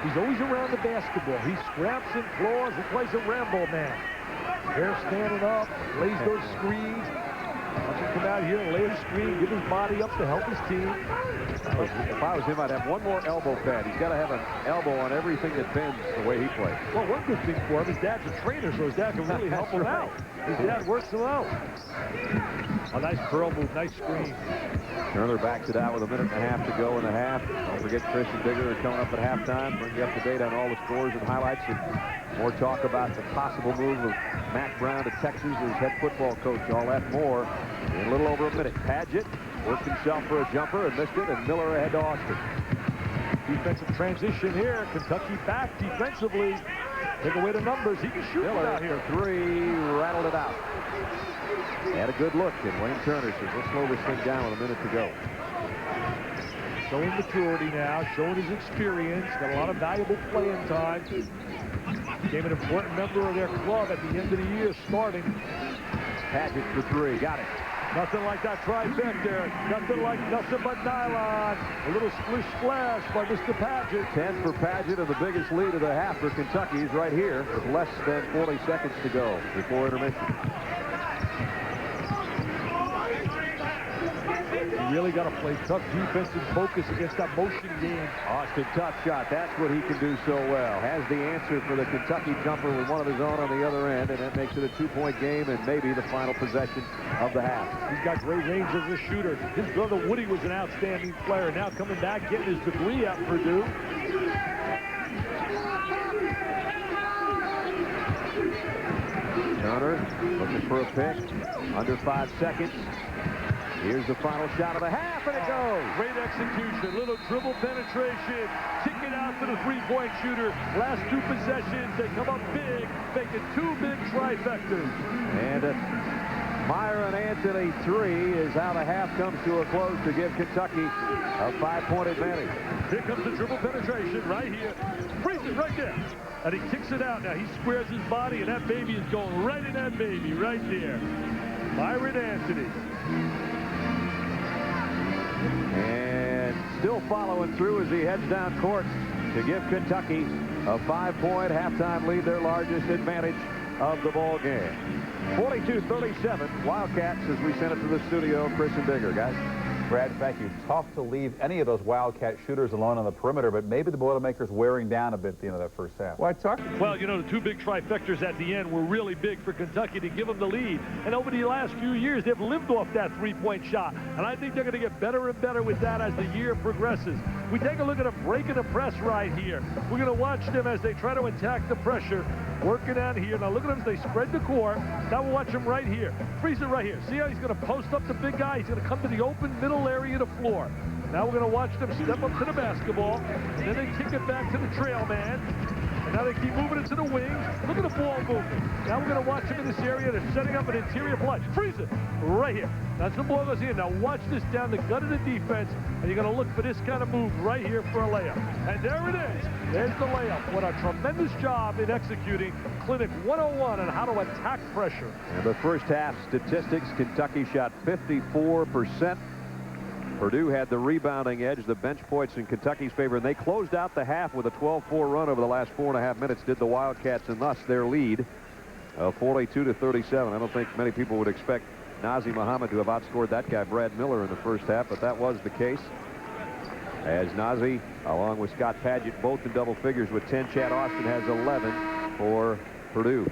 He's always around the basketball. He scraps and claws and plays a Rambo man. Hair standing up, lays those screens. Watch him come out here and lay a screen, give his body up to help his team. If I was him, I'd have one more elbow pad. He's got to have an elbow on everything that bends the way he plays. Well, one good thing for him, his dad's a trainer, so his dad can really help him out. His dad works him out. A nice curl move, nice screen. Turner backs it out with 1.5 minutes to go in the half. Don't forget Chris and Digger are coming up at halftime. Bring you up to date on all the scores and highlights and more talk about the possible move of Mack Brown to Texas as head football coach. All that more in a little over a minute. Padgett worked himself for a jumper and missed it, and Miller ahead to Austin. Defensive transition here. Kentucky back defensively. Take away the numbers. He can shoot Miller out here. Three, rattled it out. Had a good look, and Wayne Turner says, let's slow this thing down with 1 minute to go. Showing maturity now, showing his experience. Got a lot of valuable playing time. Became an important member of their club at the end of the year, starting. Padgett for three, got it. Nothing like that trifecta. Nothing like nothing but nylon. A little splish splash by Mr. Padgett. 10 for Padgett, and the biggest lead of the half for Kentucky is right here with less than 40 seconds to go before intermission. You really got to play tough defense and focus against that motion game. Austin, tough shot. That's what he can do so well. Has the answer for the Kentucky jumper with one of his own on the other end, and that makes it a 2-point game and maybe the final possession of the half. He's got great range as a shooter. His brother Woody was an outstanding player. Now coming back, getting his degree at Purdue. Turner looking for a pick. Under 5 seconds. Here's the final shot of the half, and it goes. Great execution, little dribble penetration, kick it out to the three-point shooter. Last two possessions, they come up big, making two big trifectas. And Myron Anthony three is how the half comes to a close to give Kentucky a 5-point advantage. Here comes the dribble penetration right here. Freeze it right there. And he kicks it out. Now he squares his body, and that baby is going right in that baby, right there. Myron Anthony. And still following through as he heads down court to give Kentucky a 5-point halftime lead, their largest advantage of the ball game. 42-37, Wildcats as we send it to the studio. Chris and Digger, guys. Brad, thank you. Tough to leave any of those Wildcat shooters alone on the perimeter, but maybe the Boilermakers wearing down a bit at the end of that first half. Well, you know, the two big trifectas at the end were really big for Kentucky to give them the lead. And over the last few years, they've lived off that three-point shot. And I think they're going to get better and better with that as the year progresses. We take a look at them breaking the press right here. We're going to watch them as they try to attack the pressure, working out here. Now look at them as they spread the court. Now we'll watch them right here. Freeze it right here. See how he's going to post up the big guy? He's going to come to the open middle area of the floor. Now we're going to watch them step up to the basketball. Then they kick it back to the trail man. And now they keep moving it to the wings. Look at the ball movement. Now we're going to watch them in this area. They're setting up an interior play. Freeze it right here. That's the ball goes in. Now watch this down the gut of the defense. And you're going to look for this kind of move right here for a layup. And there it is. There's the layup. What a tremendous job in executing Clinic 101 on how to attack pressure. And the first half statistics, Kentucky shot 54%. Purdue had the rebounding edge, the bench points in Kentucky's favor, and they closed out the half with a 12-4 run over the last 4.5 minutes, did the Wildcats, and thus their lead of 42-37. I don't think many people would expect Nazr Mohammed to have outscored that guy, Brad Miller, in the first half, but that was the case. As Nazr, along with Scott Padgett, both in double figures with 10. Chad Austin has 11 for Purdue.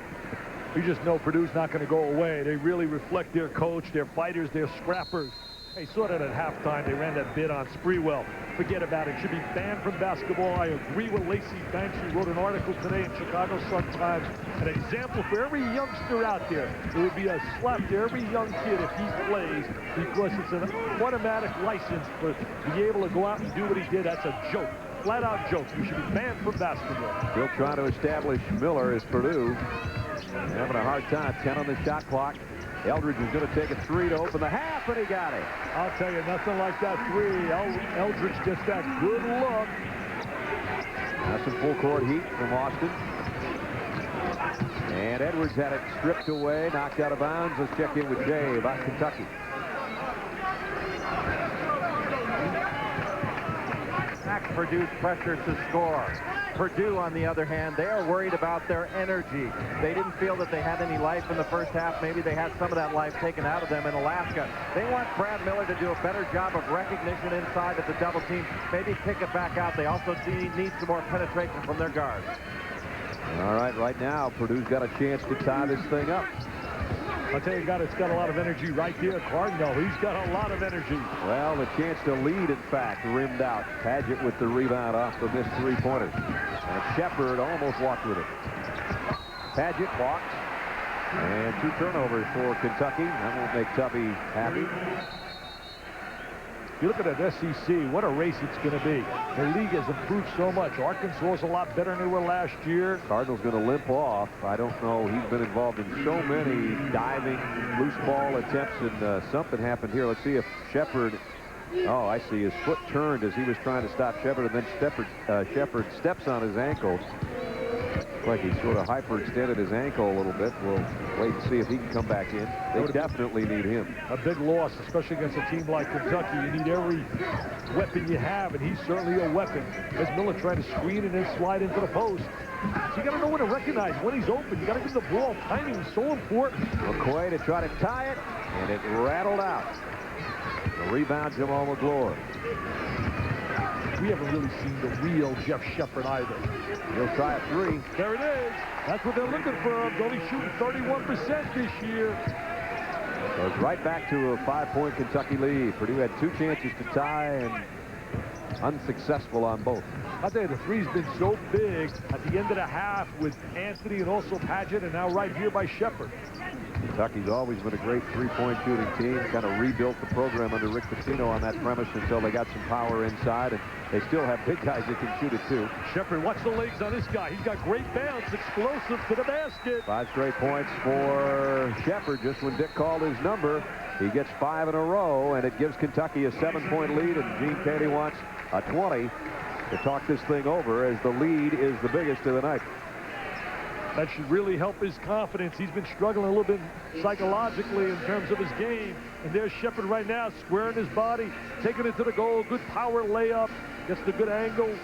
You just know Purdue's not going to go away. They really reflect their coach, their fighters, their scrappers. They saw that at halftime. They ran that bid on Sprewell. Forget about it. Should be banned from basketball. I agree with Lacey Banks. She wrote an article today in Chicago Sun-Times. An example for every youngster out there. It would be a slap to every young kid if he plays, because it's an automatic license for to be able to go out and do what he did. That's a joke. Flat-out joke. You should be banned from basketball. Still trying to establish Miller as Purdue. Having a hard time. 10 on the shot clock. Eldridge is going to take a three to open the half, and he got it. I'll tell you, nothing like that three. Eldridge just that good look. Now some full court heat from Austin. And Edwards had it stripped away, knocked out of bounds. Let's check in with Jay about Kentucky. Purdue's pressure to score. Purdue, on the other hand, they are worried about their energy. They didn't feel that they had any life in the first half. Maybe they had some of that life taken out of them in Alaska. They want Brad Miller to do a better job of recognition inside of the double team. Maybe kick it back out. They also need some more penetration from their guards. All right now, Purdue's got a chance to tie this thing up. I'll tell you, a guy that's got a lot of energy right there, Cardinal. He's got a lot of energy. Well, the chance to lead, in fact, rimmed out. Paget with the rebound off the missed three-pointer. And Shepard almost walked with it. Paget walked. And 2 turnovers for Kentucky. That won't make Tubby happy. You look at that SEC, what a race it's going to be. The league has improved so much. Arkansas is a lot better than they were last year. Cardinals going to limp off. I don't know. He's been involved in so many diving, loose ball attempts, and something happened here. Let's see if Shepard. Oh, I see. His foot turned as he was trying to stop Shepard, and then Shepard steps on his ankle. Like he sort of hyperextended his ankle a little bit. We'll wait and see if he can come back in. They definitely need him. A big loss, especially against a team like Kentucky. You need every weapon you have, and he's certainly a weapon. As Miller trying to screen and then slide into the post. So you got to know when to recognize when he's open. You got to give the ball. Timing is so important. McCoy to try to tie it, and it rattled out. The rebound, Jamal McGlure. We haven't really seen the real Jeff Shepard either. He'll try a 3. There it is. That's what they're looking for. He's only shooting 31% this year. Goes right back to a 5-point Kentucky lead. Purdue had 2 chances to tie and unsuccessful on both. I'll tell you, the three's been so big at the end of the half with Anthony and also Paget, and now right here by Shepard. Kentucky's always been a great 3-point shooting team. Kind of rebuilt the program under Rick Pitino on that premise until they got some power inside, and they still have big guys that can shoot it too. Shepard, watch the legs on this guy. He's got great bounce, explosive to the basket. 5 straight points for Shepard just when Dick called his number. He gets 5 in a row, and it gives Kentucky a 7-point lead, and Gene Keady wants a 20 to talk this thing over as the lead is the biggest of the night. That should really help his confidence. He's been struggling a little bit psychologically in terms of his game. And there's Shepard right now, squaring his body, taking it to the goal. Good power layup. Gets the good angle.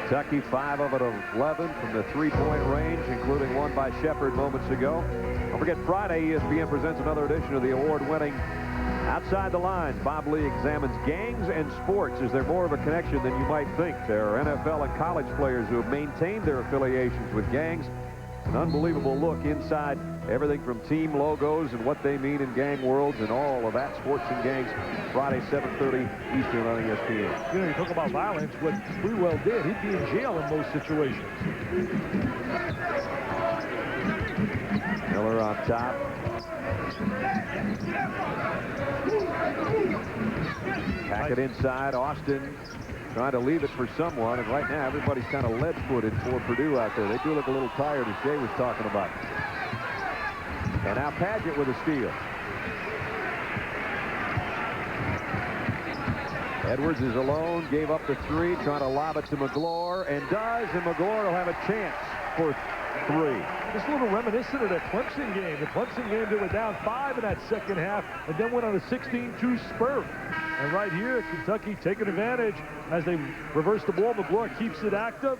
Kentucky 5 of 11 from the 3-point range, including one by Shepard moments ago. Don't forget, Friday, ESPN presents another edition of the award-winning Outside the Lines. Bob Lee examines gangs and sports. Is there more of a connection than you might think? There are NFL and college players who have maintained their affiliations with gangs. An unbelievable look inside everything from team logos and what they mean in gang worlds and all of that. Sports and Gangs, Friday, 7:30 Eastern on ESPN. You know, you talk about violence. What Sprewell did, he'd be in jail in most situations. Miller on top. Pack it inside. Austin trying to leave it for someone, and right now everybody's kind of lead-footed for Purdue out there. They do look a little tired, as Jay was talking about. And now Paget with a steal. Edwards is alone, gave up the 3, trying to lob it to McGlure, and does, and McGlure will have a chance for 3. Just a little reminiscent of that Clemson game. The Clemson game, they were down 5 in that second half and then went on a 16-2 spurt. And right here, Kentucky taking advantage as they reverse the ball. McGlure keeps it active.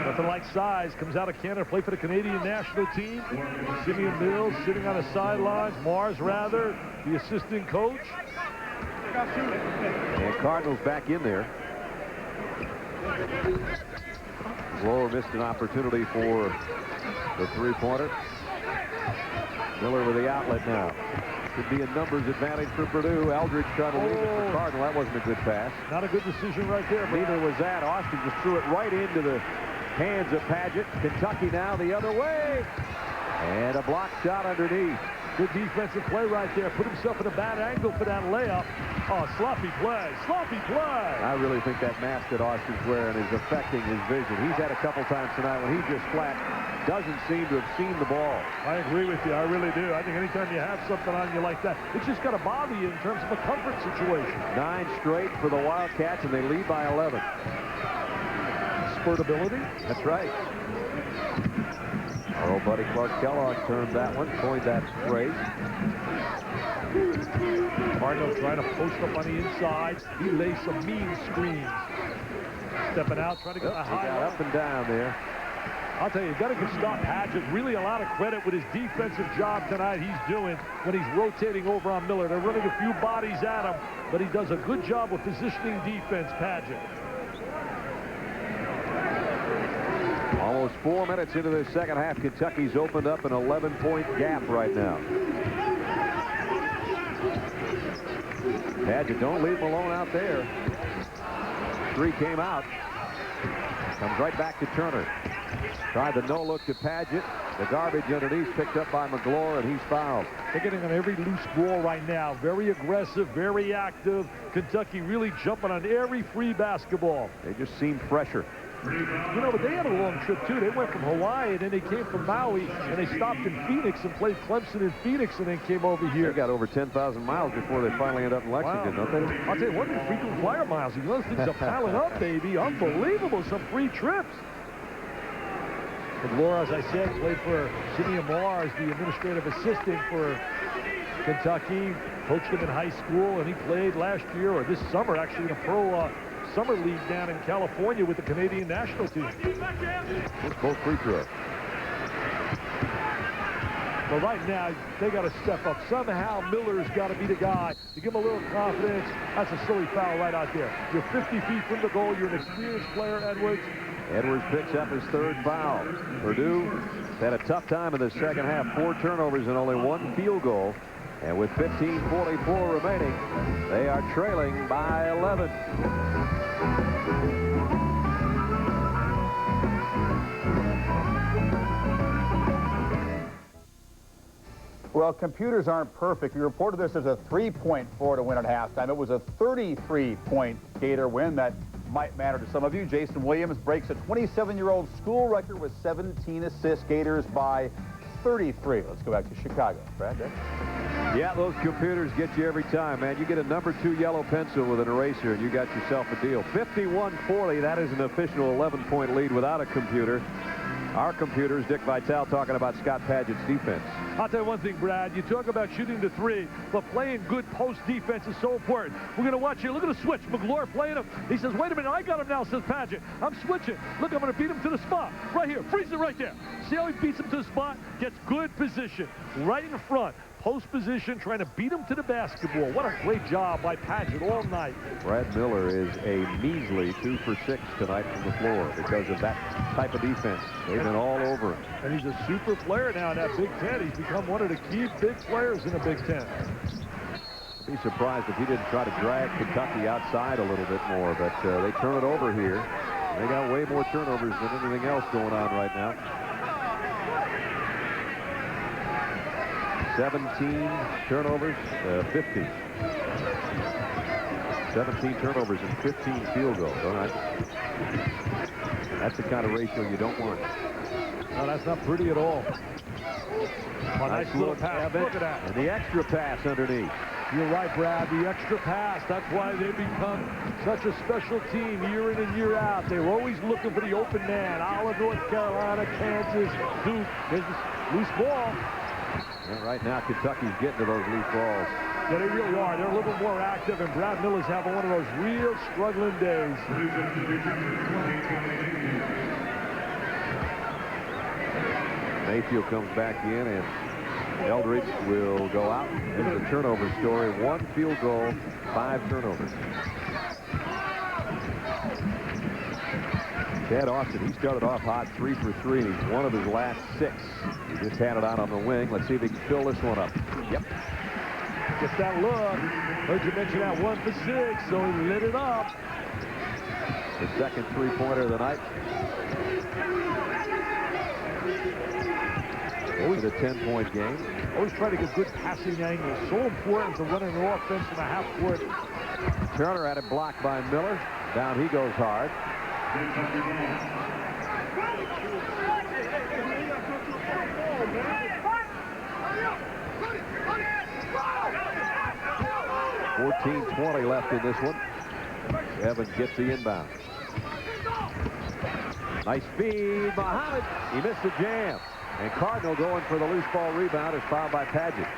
Nothing like size. Comes out of Canada to play for the Canadian national team. Simeon Mills sitting on the sidelines. Mars, rather, the assistant coach. And Cardinals back in there. Lower missed an opportunity for the 3-pointer. Miller with the outlet now. Could be a numbers advantage for Purdue. Eldridge trying to leave it for Cardinal. That wasn't a good pass. Not a good decision right there. Neither was that. Austin just threw it right into the hands of Paget. Kentucky now the other way. And a block shot underneath. Good defensive play right there. Put himself in a bad angle for that layup. Oh, sloppy play. Sloppy play. I really think that mask that Austin's wearing is affecting his vision. He's had a couple times tonight when he just flat doesn't seem to have seen the ball. I agree with you. I really do. I think anytime you have something on you like that, it's just got to bother you in terms of a comfort situation. 9 straight for the Wildcats, and they lead by 11. Spurtability. That's right. Our old buddy Clark Kellogg turned that one, coined that phrase. Cardinals trying to post up on the inside. He lays some mean screens. Stepping out, trying to get a high. He got up and down there. I'll tell you, you've got to give Scott Paget really a lot of credit with his defensive job tonight he's doing when he's rotating over on Miller. They're running a few bodies at him, but he does a good job of positioning defense, Paget. Almost 4 minutes into the second half. Kentucky's opened up an 11-point gap right now. Padgett, don't leave him alone out there. 3 came out. Comes right back to Turner. Tried the no-look to Padgett. The garbage underneath picked up by McGlure, and he's fouled. They're getting on every loose ball right now. Very aggressive, very active. Kentucky really jumping on every free basketball. They just seem fresher. You know, but they had a long trip, too. They went from Hawaii, and then they came from Maui, and they stopped in Phoenix and played Clemson in Phoenix, and then came over here. They got over 10,000 miles before they finally end up in Lexington, don't they? I'll tell you what, they're frequent flyer miles. Those things are piling up, baby. Unbelievable. Some free trips. McGlure, as I said, played for Jimmy Amar as the administrative assistant for Kentucky. Coached him in high school, and he played last year, or this summer, actually, in a pro summer league down in California with the Canadian national team. Both free throws. But right now, they got to step up. Somehow, Miller's got to be the guy to give him a little confidence. That's a silly foul right out there. You're 50 feet from the goal. You're an experienced player, Edwards. Edwards picks up his 3rd foul. Purdue had a tough time in the second half. 4 turnovers and only 1 field goal. And with 15:44 remaining, they are trailing by 11. Well, computers aren't perfect. We reported this as a 3-point Florida win at halftime. It was a 33-point Gator win. That might matter to some of you. Jason Williams breaks a 27-year-old school record with 17 assists. Gators by 33. Let's go back to Chicago. Brad, Yeah, those computers get you every time, man. You get a number 2 yellow pencil with an eraser, and you got yourself a deal. 51-40, that is an official 11-point lead without a computer. Our computers, Dick Vitale talking about Scott Padgett's defense. I'll tell you one thing, Brad. You talk about shooting the 3, but playing good post defense is so important. We're going to watch here. Look at the switch. McGlure playing him. He says, wait a minute, I got him now, says Padgett. I'm switching. Look, I'm going to beat him to the spot. Right here. Freeze it right there. See how he beats him to the spot? Gets good position. Right in front. Post position, trying to beat him to the basketball. What a great job by Padgett all night. Brad Miller is a measly 2 for 6 tonight from the floor because of that type of defense. They've been all over him. And he's a super player now in that Big Ten. He's become one of the key big players in the Big Ten. I'd be surprised if he didn't try to drag Kentucky outside a little bit more, but they turn it over here. They got way more turnovers than anything else going on right now. 17 turnovers, 50. 17 turnovers and 15 field goals. All right. That's the kind of ratio you don't want. No, that's not pretty at all. Oh, nice little pass. Look at that. And the extra pass underneath. You're right, Brad. The extra pass. That's why they become such a special team year in and year out. They're always looking for the open man. Olive, North Carolina, Kansas, Duke. There's this loose ball. And right now, Kentucky's getting to those loose balls. Yeah, they really are. They're a little bit more active, and Brad Miller's having one of those real struggling days. Mayfield comes back in, and Eldridge will go out. There's the turnover story. 1 field goal, 5 turnovers. Chad Austin, he started off hot 3 for 3. He's one of his last 6. He just had it out on the wing. Let's see if he can fill this one up. Yep. Gets that look. Heard you mention that 1 for 6, so he lit it up. The second 3-pointer of the night. Always a 10-point game. Always try to get good passing angles. So important to running an offense in a half court. Turner had it blocked by Miller. Down he goes hard. 14:20 left in this one. Evans gets the inbound. Nice feed, Muhammad. He missed the jam. And Cardinal going for the loose ball rebound is fouled by Padgett.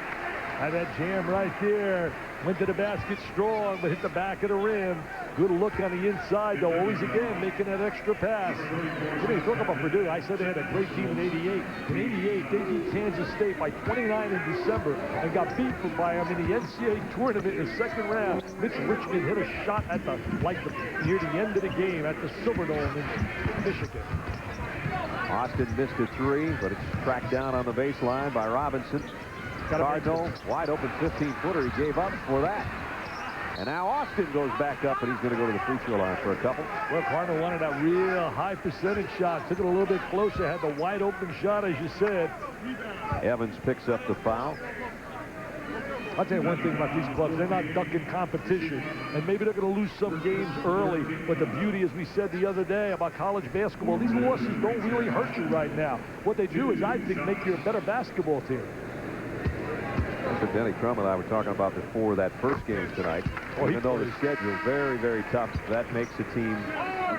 And that jam right there. Went to the basket strong, but hit the back of the rim. Good look on the inside, though. Always, again, making that extra pass. You know, you talk about Purdue. I said they had a great team in '88. In '88, they beat Kansas State by 29 in December and got beat by them in the NCAA tournament in the second round. Mitch Richmond hit a shot at near the end of the game at the Silverdome in Michigan. Austin missed a three, but it's tracked down on the baseline by Robinson. Cardinal, wide open 15-footer. He gave up for that. And now Austin goes back up, and he's going to go to the free throw line for a couple. Well, Cardinal wanted that real high percentage shot. Took it a little bit closer. Had the wide open shot, as you said. Evans picks up the foul. I'll tell you one thing about these clubs. They're not ducking competition. And maybe they're going to lose some games early. But the beauty, as we said the other day about college basketball, these losses don't really hurt you right now. What they do is, I think, make you a better basketball team. That's what Denny Crum and I were talking about before that first game tonight. Even though the schedule is very, very tough, that makes a team,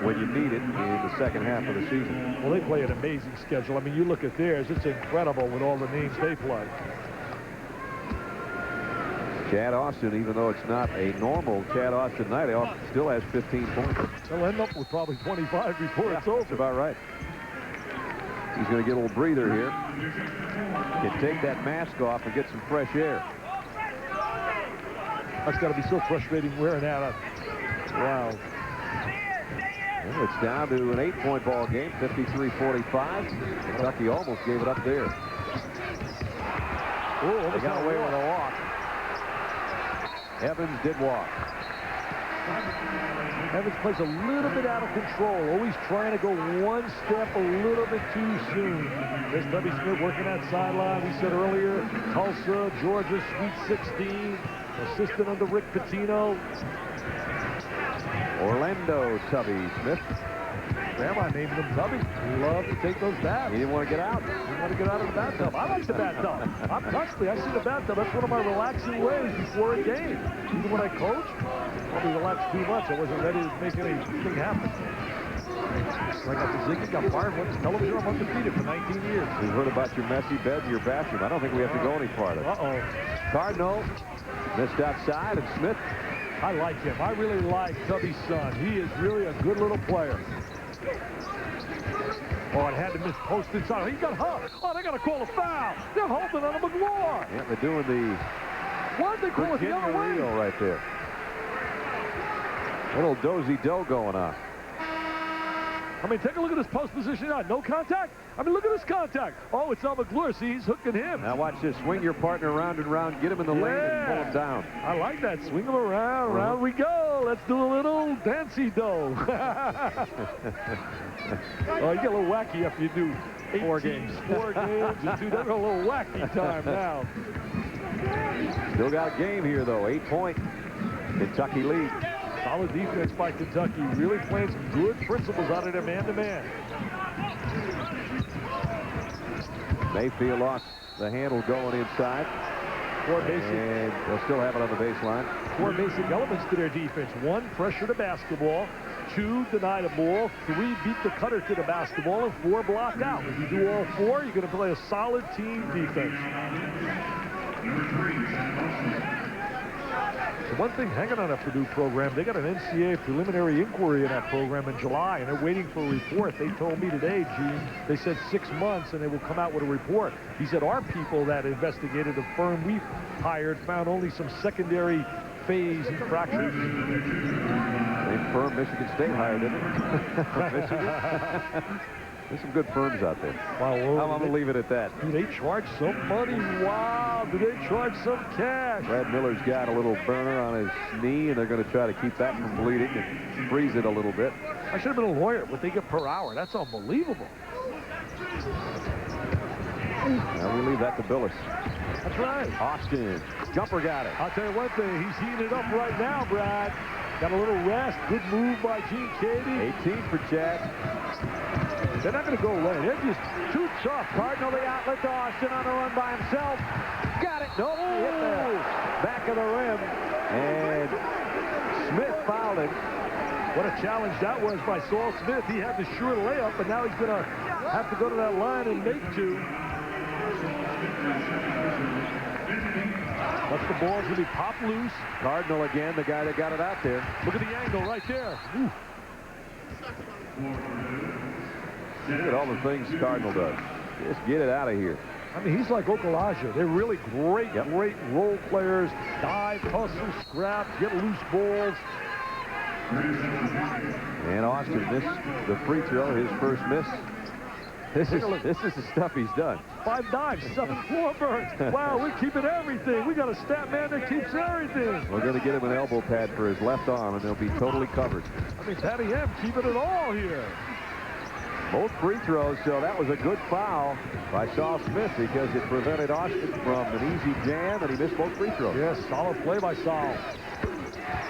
when you need it, in the second half of the season. Well, they play an amazing schedule. I mean, you look at theirs, it's incredible with all the names they play. Chad Austin, even though it's not a normal Chad Austin night, he still has 15 points. They'll end up with probably 25 before it's over. That's about right. He's going to get a little breather here. Can take that mask off and get some fresh air. That's got to be so frustrating wearing that up. Wow. Well, it's down to an 8-point ball game, 53-45. Kentucky almost gave it up there. Oh, they got away with a walk. Evans did walk. Evans plays a little bit out of control, always trying to go one step a little bit too soon. There's Tubby Smith working that sideline. We said earlier, Tulsa, Georgia, Sweet 16, assistant under Rick Pitino. Orlando Tubby Smith. Grandma named him Tubby. He loved to take those baths. He didn't want to get out. He didn't want to get out of the bathtub. I like the bathtub. Honestly, I see the bathtub. That's one of my relaxing ways before a game. Even when I coach, probably relaxed too much. I wasn't ready to make anything happen. I got the Ziggy, got fired, went to television. I'm undefeated for 19 years. We've heard about your messy bed in your bathroom. I don't think we have to go any farther. Cardinal missed outside, and Smith. I like him. I really like Tubby's son. He is really a good little player. Oh, it had to miss post inside. He got huffed. Oh, they got to call a foul. They're holding on to McGloire. Yeah, they're doing the why did they call it the other way? Right there. Little dozy-do going on. I mean, take a look at this post position. No contact. I mean, look at this contact. Oh, it's on McGloire. See, he's hooking him. Now watch this. Swing your partner round and round. Get him in the lane and pull him down. I like that. Swing him around. Round we go. Let's do a little dancey-do. Oh, you get a little wacky after you do 4 games. 4 games and 2. That's a little wacky time now. Still got a game here, though. 8-point Kentucky lead. Solid defense by Kentucky. Really playing some good principles out of their man-to-man. Mayfield lost the handle going inside. 4 basic. And they'll still have it on the baseline. 4 basic elements to their defense. 1, pressure the basketball. 2, deny the ball. 3, beat the cutter to the basketball. And 4, block out. If you do all 4, you're going to play a solid team defense. The one thing hanging on that Purdue program, they got an NCAA preliminary inquiry in that program in July, and they're waiting for a report. They told me today, Gene, they said 6 months, and they will come out with a report. He said our people that investigated the firm we hired found only some secondary phase infractions. Same firm Michigan State hired, didn't it? Michigan. There's some good firms out there. Wow, I'm going to leave it at that. Do they charge some money? Wow, do they charge some cash? Brad Miller's got a little burner on his knee, and they're going to try to keep that from bleeding and freeze it a little bit. I should have been a lawyer. What they get per hour, that's unbelievable. Now we leave that to Billis. That's right. Austin, jumper got it. I'll tell you one thing, he's heating it up right now, Brad. Got a little rest. Good move by Gene Cady. 18 for Chad. They're not going to go away. They're just too tough. Cardinal the outlet to Austin on the run by himself. Got it. No, he hit the back of the rim. And Smith fouled him. What a challenge that was by Saul Smith. He had the sure layup, but now he's going to have to go to that line and make 2. But the ball's going to be popped loose. Cardinal again, the guy that got it out there. Look at the angle right there. Ooh. Look at all the things Cardinal does. Just get it out of here. I mean, he's like Okalaja. They're really great, great role players. Dive, hustle, scrap, get loose balls. And Austin missed the free throw, his first miss This is the stuff he's done. 5 dives, 7 floor burns. Wow, we're keeping everything. We got a stat man that keeps everything. We're going to get him an elbow pad for his left arm, and they'll be totally covered. I mean, Patty M keeping it all here. Both free throws, so that was a good foul by Saul Smith because it prevented Austin from an easy jam, and he missed both free throws. Yes, solid play by Saul.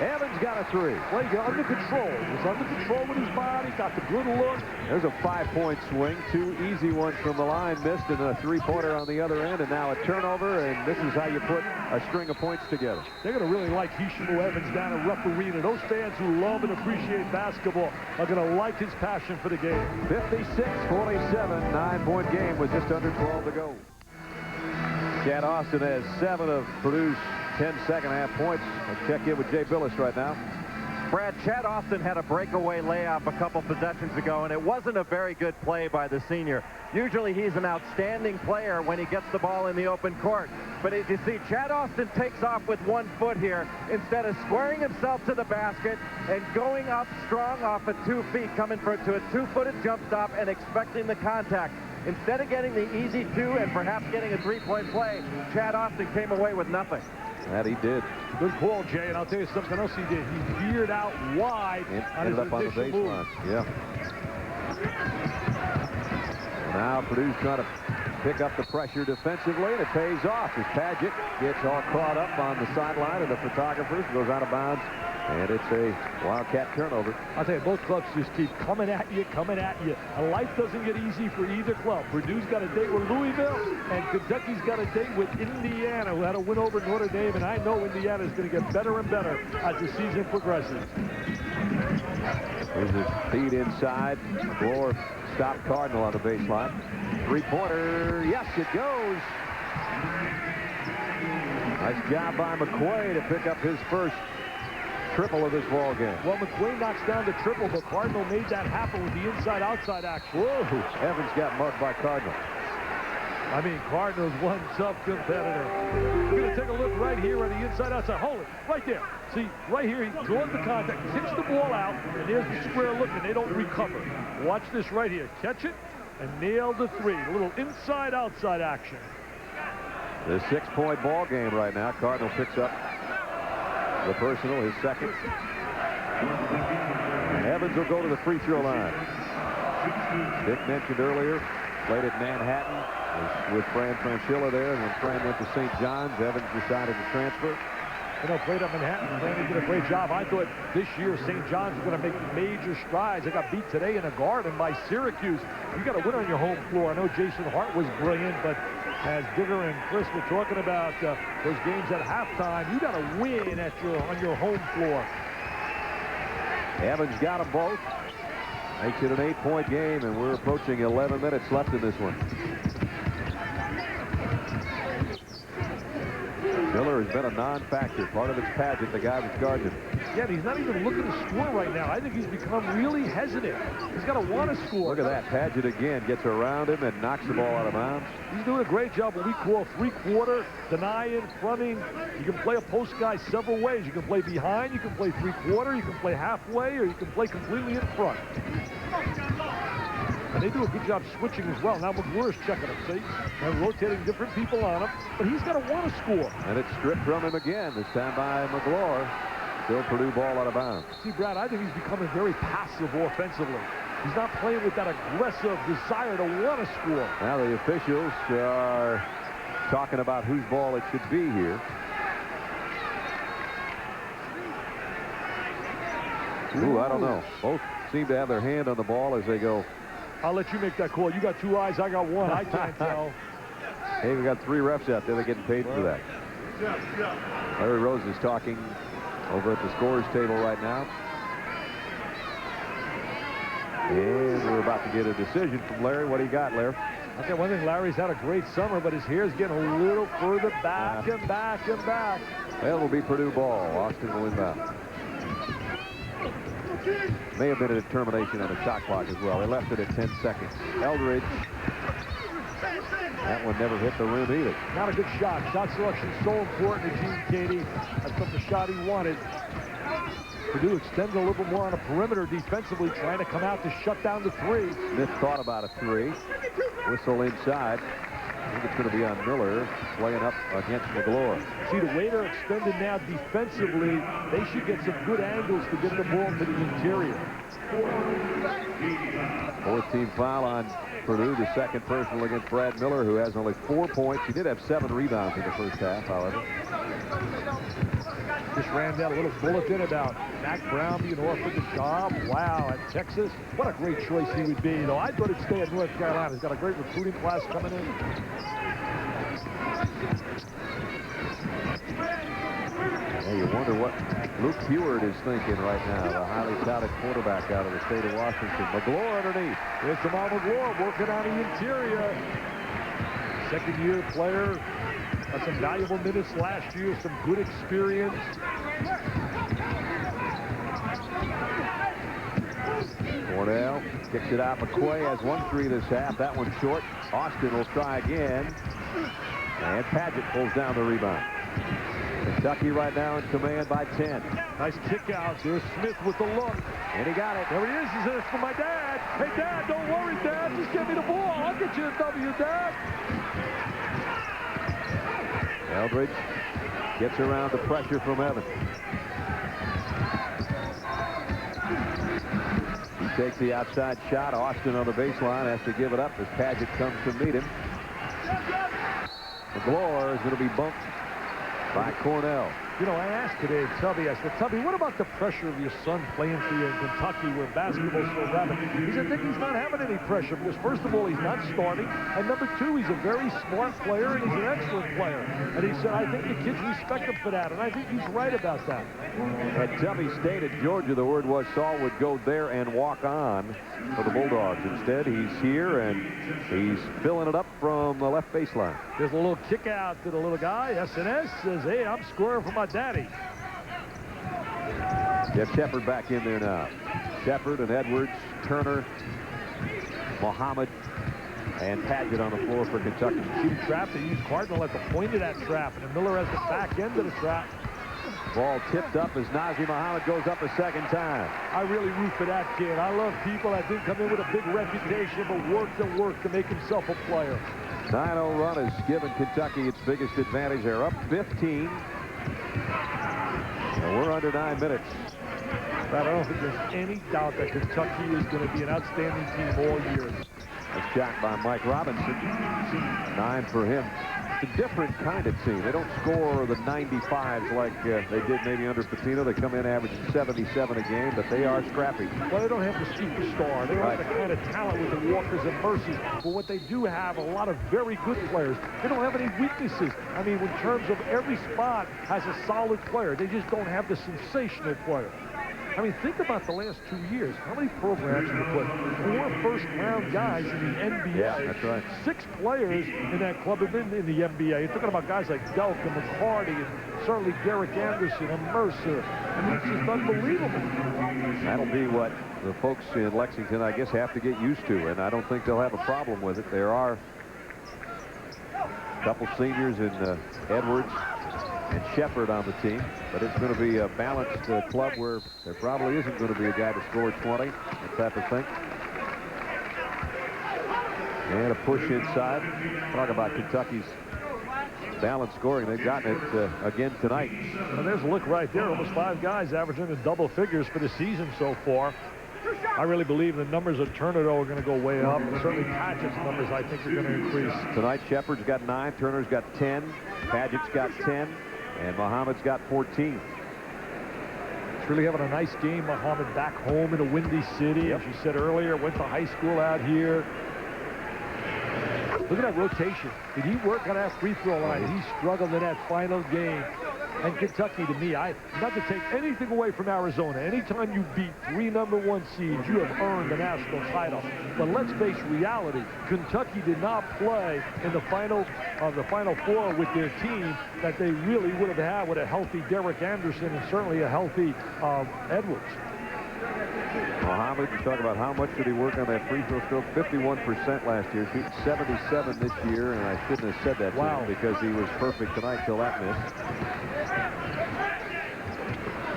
Evans got a 3. Well, he got under control. He's under control with his body, got the good look. There's a 5-point swing. 2 easy ones from the line missed, and a 3-pointer on the other end, and now a turnover, and this is how you put a string of points together. They're going to really like Hishimo Evans down at Rupp Arena. Those fans who love and appreciate basketball are going to like his passion for the game. 56-47, 9-point game with just under 12 to go. Chad Austin has 7 of Purdue's 10 second-half points. Let's check in with Jay Billis right now. Brad, Chad Austin had a breakaway layup a couple possessions ago, and it wasn't a very good play by the senior. Usually he's an outstanding player when he gets the ball in the open court. But as you see, Chad Austin takes off with 1 foot here instead of squaring himself to the basket and going up strong off of 2 feet, coming to a 2-footed jump stop and expecting the contact. Instead of getting the easy 2 and perhaps getting a 3-point play, Chad Austin came away with nothing. That he did. Good call, Jay, and I'll tell you something else he did. He veered out wide on his ended up on the baseline. Yeah. Now Purdue's trying to pick up the pressure defensively, and it pays off as Padgett gets all caught up on the sideline of the photographers, goes out of bounds, and it's a Wildcat turnover. I'll tell you, both clubs just keep coming at you. And life doesn't get easy for either club. Purdue's got a date with Louisville, and Kentucky's got a date with Indiana, who had a win over Notre Dame, and I know Indiana's going to get better and better as the season progresses. There's his feed inside. McGlure stopped Cardinal on the baseline. 3-pointer, yes, it goes. Nice job by McQuaid to pick up his first triple of this ball game. Well, McQuaid knocks down the triple, but Cardinal made that happen with the inside-outside action. Whoa, Evans got mugged by Cardinal. I mean, Cardinal's one tough competitor. We're going to take a look right here on the inside-outside. Hold it, right there. See, right here, he draws the contact, hits the ball out, and there's the square look, and they don't recover. Watch this right here. Catch it and nail the 3. A little inside-outside action. The 6-point ball game right now. Cardinal picks up the personal, his second. And Evans will go to the free throw line. Dick mentioned earlier, played at Manhattan, was with Fran Fraschilla there, and when Fran went to St. John's, Evans decided to transfer. You know, played up in Manhattan. Fran did a great job. I thought this year St. John's was going to make major strides. They got beat today in the Garden by Syracuse. You got to win on your home floor. I know Jason Hart was brilliant, but as Digger and Chris were talking about those games at halftime, you got to win on your home floor. Evans got them both. Makes it an 8-point game, and we're approaching 11 minutes left in this one. Miller has been a non-factor. Part of it's Padgett, the guy that's guarding him. Yeah, he's not even looking to score right now. I think he's become really hesitant. He's got to want to score. Look at that. Padgett again gets around him and knocks the ball out of bounds. He's doing a great job what we call 3-quarter, denying, fronting. You can play a post guy several ways. You can play behind, you can play 3-quarter, you can play halfway, or you can play completely in front. And they do a good job switching as well. Now McGlure's checking him, see? And rotating different people on him. But he's got to want to score. And it's stripped from him again, this time by McGlure. Still Purdue ball out of bounds. See, Brad, I think he's becoming very passive offensively. He's not playing with that aggressive desire to want to score. Now the officials are talking about whose ball it should be here. Ooh, I don't know. Both seem to have their hand on the ball as they go. I'll let you make that call. You got 2 eyes, I got 1. I can't tell. Hey, we got 3 refs out there. They're getting paid for that. Larry Rose is talking over at the scorers table right now. And we're about to get a decision from Larry. What do you got, Larry? I think one thing, Larry's had a great summer, but his hair's getting a little further back and back and back. Well, it'll be Purdue ball. Austin will inbound. May have been a determination on the shot clock as well. They left it at 10 seconds. Eldridge. That one never hit the rim either. Not a good shot. Shot selection is so important to Gene Katie. That's not the shot he wanted. Purdue extended a little bit more on a perimeter defensively, trying to come out to shut down the three. Smith thought about a three. Whistle inside. I think it's going to be on Miller, playing up against McGlure. See, the way they're extended now defensively, they should get some good angles to get the ball to the interior. 14th foul on Purdue, the second personal against Brad Miller, who has only 4 points. He did have 7 rebounds in the first half, however. Just ran that little bulletin about Mac Brown being offered the job. Wow, at Texas. What a great choice he would be. Though I thought he'd stay at North Carolina. He's got a great recruiting class coming in. Well, you wonder what Luke Heward is thinking right now, the highly touted quarterback out of the state of Washington. McGlure underneath. There's Jamal McGlure working on the interior. Second-year player. Got some valuable minutes last year, some good experience. Cornell kicks it out. McQuay has 1 3 this half. That one's short. Austin will try again. And Paget pulls down the rebound. Kentucky right now in command by 10. Nice kick out. There's Smith with the look. And he got it. There he is. He said, it's for my dad. Hey, Dad, don't worry, Dad. Just give me the ball. I'll get you a W, Dad. Eldridge gets around the pressure from Evans. He takes the outside shot. Austin on the baseline has to give it up as Paget comes to meet him. McGlure is going to be bumped by Cornell. You know, I asked today Tubby, I said, Tubby, what about the pressure of your son playing for you in Kentucky where basketball's so rapid? He said, Dick, he's not having any pressure because, first of all, he's not starting, and number 2, he's a very smart player and he's an excellent player. And he said, I think the kids respect him for that, and I think he's right about that. At Tubby State at Georgia, the word was Saul would go there and walk on for the Bulldogs. Instead, he's here and he's filling it up from the left baseline. There's a little kick out to the little guy. SNS says, hey, I'm scoring for my daddy. Jeff Shepard back in there now. Shepard and Edwards, Turner, Muhammad, and Paget on the floor for Kentucky. See the trap, they use Cardinal at the point of that trap, and Miller has the back end of the trap. Ball tipped up as Nazir Muhammad goes up a second time. I really root for that kid. I love people that didn't come in with a big reputation, but worked and worked to make himself a player. 9-0 run has given Kentucky its biggest advantage. They're up 15. And we're under 9 minutes. But I don't think there's any doubt that Kentucky is going to be an outstanding team all year. A shot by Mike Robinson. 9 for him. It's a different kind of team. They don't score the 95s like they did maybe under Pitino. They come in averaging 77 a game, but they are scrappy. Well, they don't have the superstar. They don't have the kind of talent with the Walkers and Mercies. But what they do have, a lot of very good players. They don't have any weaknesses. I mean, in terms of every spot has a solid player. They just don't have the sensational player. I mean, think about the last 2 years. How many programs have put 4 first-round guys in the NBA? Yeah, that's right. 6 players in that club have been in the NBA. You're talking about guys like Delk and McCarty and certainly Derek Anderson and Mercer. I mean, it's just unbelievable. That'll be what the folks in Lexington, I guess, have to get used to, and I don't think they'll have a problem with it. There are a couple seniors in Edwards and Shepard on the team, but it's going to be a balanced club where there probably isn't going to be a guy to score 20, that type of thing. And a push inside. Talk about Kentucky's balanced scoring. They've gotten it again tonight. And there's a look right there. Almost 5 guys averaging in double figures for the season so far. I really believe the numbers of Turner, though, are going to go way up. And certainly Paget's numbers, I think, are going to increase. Tonight, Shepard's got 9, Turner's got 10, Paget's got 10, and Muhammad's got 14. He's really having a nice game, Muhammad, back home in a windy city. As you said earlier, went to high school out here. Look at that rotation. Did he work on that free throw line? He struggled in that final game. And Kentucky, to me, not to take anything away from Arizona. Anytime you beat 3 #1 seeds, you have earned the national title. But let's face reality. Kentucky did not play in the Final Four with their team that they really would have had with a healthy Derek Anderson and certainly a healthy Edwards. Muhammad, you talk about how much did he work on that free throw stroke? 51% last year, shooting 77 this year, and I shouldn't have said that to him because he was perfect tonight till that missed.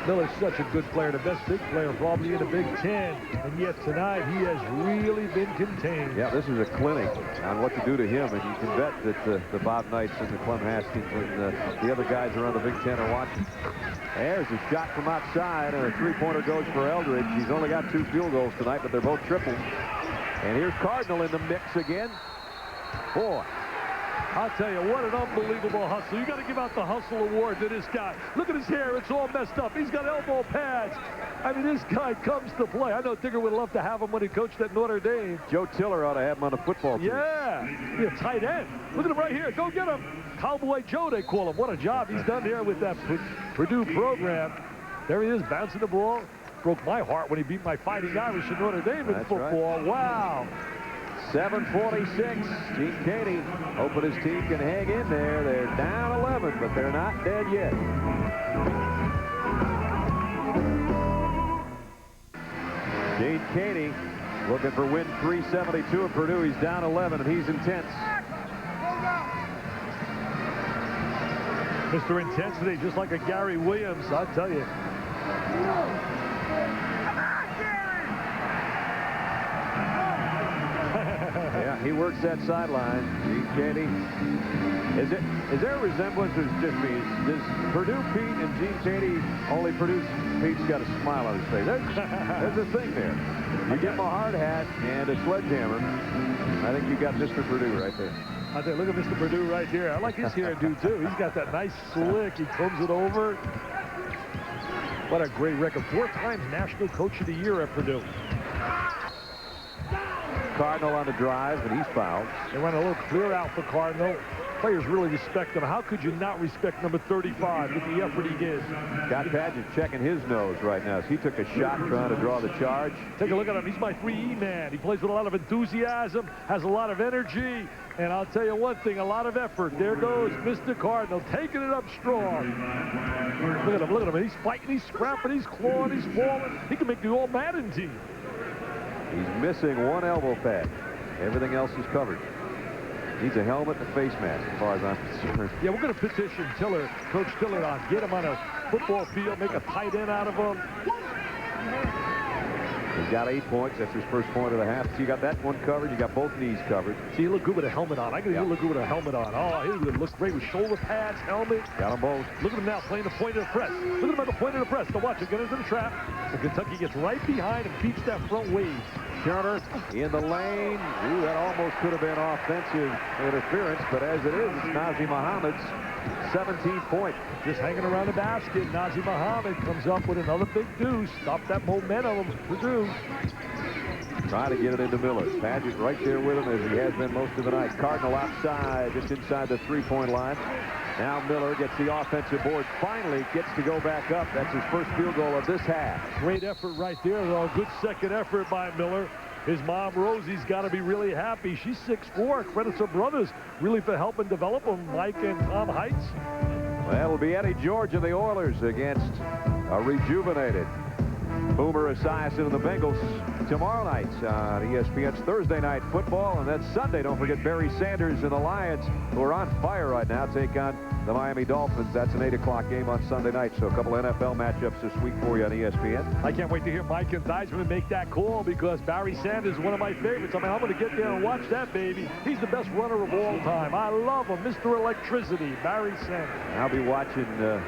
Miller's such a good player, the best big player probably in the Big Ten, and yet tonight he has really been contained. Yeah, this is a clinic on what to do to him, and you can bet that the Bob Knights and the Clem Haskins and the other guys around the Big Ten are watching. There's a shot from outside, and a three-pointer goes for Eldridge. He's only got 2 field goals tonight, but they're both triples. And here's Cardinal in the mix again. Boy, I'll tell you, what an unbelievable hustle. You got to give out the hustle award to this guy. Look at his hair. It's all messed up. He's got elbow pads. I mean, this guy comes to play. I know Digger would love to have him when he coached at Notre Dame. Joe Tiller ought to have him on the football team. Yeah, be a tight end. Look at him right here. Go get him. Cowboy Joe, they call him. What a job he's done here with that Purdue program. There he is, bouncing the ball. Broke my heart when he beat my Fighting Irish in Notre Dame in football. Right. Wow. 7:46. Gene Caney hoping his team can hang in there. They're down 11, but they're not dead yet. Gene Caney looking for win 372 at Purdue. He's down 11, and he's intense. Mr. Intensity, just like a Gary Williams, I'll tell you. Yeah, he works that sideline. Gene Caney. Is there a resemblance, or is it just me? Does Purdue Pete and Gene Caney only produce Pete's got a smile on his face? There's a thing there. You give him a hard hat and a sledgehammer. I think you got Mr. Purdue right there. I think, look at Mr. Purdue right here. I like his hairdo, too. He's got that nice slick. He combs it over. What a great record. 4 times National Coach of the Year at Purdue. Cardinal on the drive, and he's fouled. They run a little clear out for Cardinal. Players really respect him. How could you not respect number 35 with the effort he did? Scott Padgett checking his nose right now. So he took a shot trying to draw the charge. Take a look at him. He's my 3E man. He plays with a lot of enthusiasm, has a lot of energy, and I'll tell you one thing, a lot of effort. There goes Mr. Cardinal, taking it up strong. Look at him, look at him. He's fighting, he's scrapping, he's clawing, he's falling. He can make the All-Madden team. He's missing 1 elbow pad. Everything else is covered. Needs a helmet and a face mask, as far as I'm concerned. Yeah, we're going to petition Tiller, Coach Tiller, on get him on a football field, make a tight end out of him. He's got 8 points. That's his first point of the half. So you got that one covered. You got both knees covered. See, he looked good with a helmet on. I got to look good with a helmet on. Oh, he looks great with shoulder pads, helmet. Got them both. Look at him now playing the point of the press. Look at him at the point of the press. Now watch him get into the trap. And Kentucky gets right behind and beats that front wave. Turner in the lane. Ooh, that almost could have been offensive interference, but as it is, it's Nazir Muhammad's 17th point. Just hanging around the basket. Nazir Muhammad comes up with another big deuce. Stop that momentum of Purdue. Trying to get it into Miller. Padgett right there with him as he has been most of the night. Cardinal outside, just inside the 3-point line. Now Miller gets the offensive board. Finally gets to go back up. That's his first field goal of this half. Great effort right there, though. Good second effort by Miller. His mom, Rosie's got to be really happy. She's 6'4". Credits her brothers really for helping develop them, Mike and Tom Heights. That'll be Eddie George of the Oilers against a rejuvenated Boomer Esiason and the Bengals tomorrow night on ESPN's Thursday Night Football. And then Sunday, don't forget Barry Sanders and the Lions, who are on fire right now, take on the Miami Dolphins. That's an 8 o'clock game on Sunday night. So a couple NFL matchups this week for you on ESPN. I can't wait to hear Mike and Theismann make that call, because Barry Sanders is one of my favorites. I mean, I'm going to get there and watch that baby. He's the best runner of all time. I love him. Mr. Electricity, Barry Sanders. I'll be watching the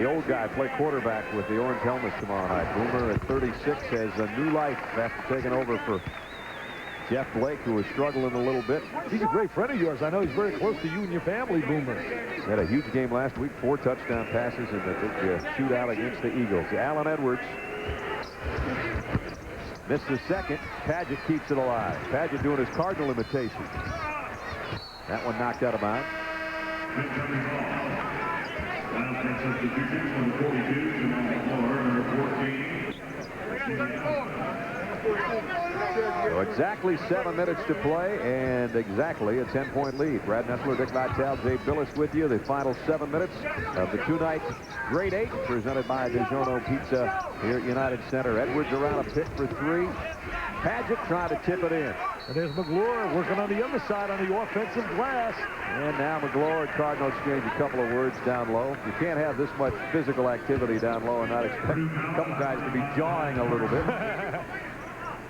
old guy play quarterback with the orange helmet tomorrow night. Boomer at 36 has a new life after taking over for Jeff Blake, who was struggling a little bit. He's a great friend of yours. I know he's very close to you and your family, Boomer. He had a huge game last week, 4 touchdown passes in the big shootout against the Eagles. Allen Edwards missed the second. Padgett keeps it alive. Padgett doing his Cardinal imitation. That one knocked out of bounds. So exactly 7 minutes to play and exactly a 10-point lead. Brad Nessler, Dick Vitale, Jay Billis with you. The final 7 minutes of the two-night Grade 8 presented by DiGiorno Pizza here at United Center. Edwards around a pick for 3. Paget trying to tip it in. And there's McGlure working on the other side on the offensive glass. And now McGlure and Cardinal exchange a couple of words down low. You can't have this much physical activity down low and not expect a couple guys to be jawing a little bit.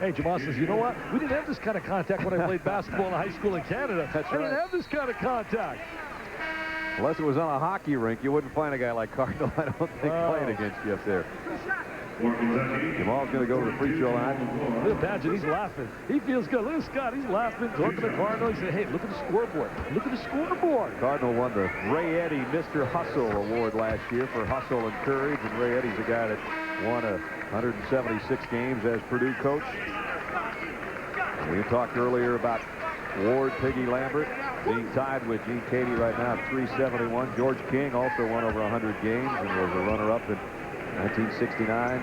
Hey, Jamal says, you know what? We didn't have this kind of contact when I played basketball in high school in Canada. That's I didn't right. have this kind of contact. Unless it was on a hockey rink, you wouldn't find a guy like Cardinal, I don't think, playing against you up there. Jamal's going to go to the free throw line. Look at Paget, he's laughing. He feels good. Look at Scott, he's laughing, talking to Cardinal. He said, hey, look at the scoreboard. Look at the scoreboard. Cardinal won the Ray Eddy Mr. Hustle Award last year for hustle and courage, and Ray Eddy's the guy that won 176 games as Purdue coach. We talked earlier about Ward, Piggy Lambert being tied with Gene Cady right now at 371. George King also won over 100 games and was a runner-up in 1969.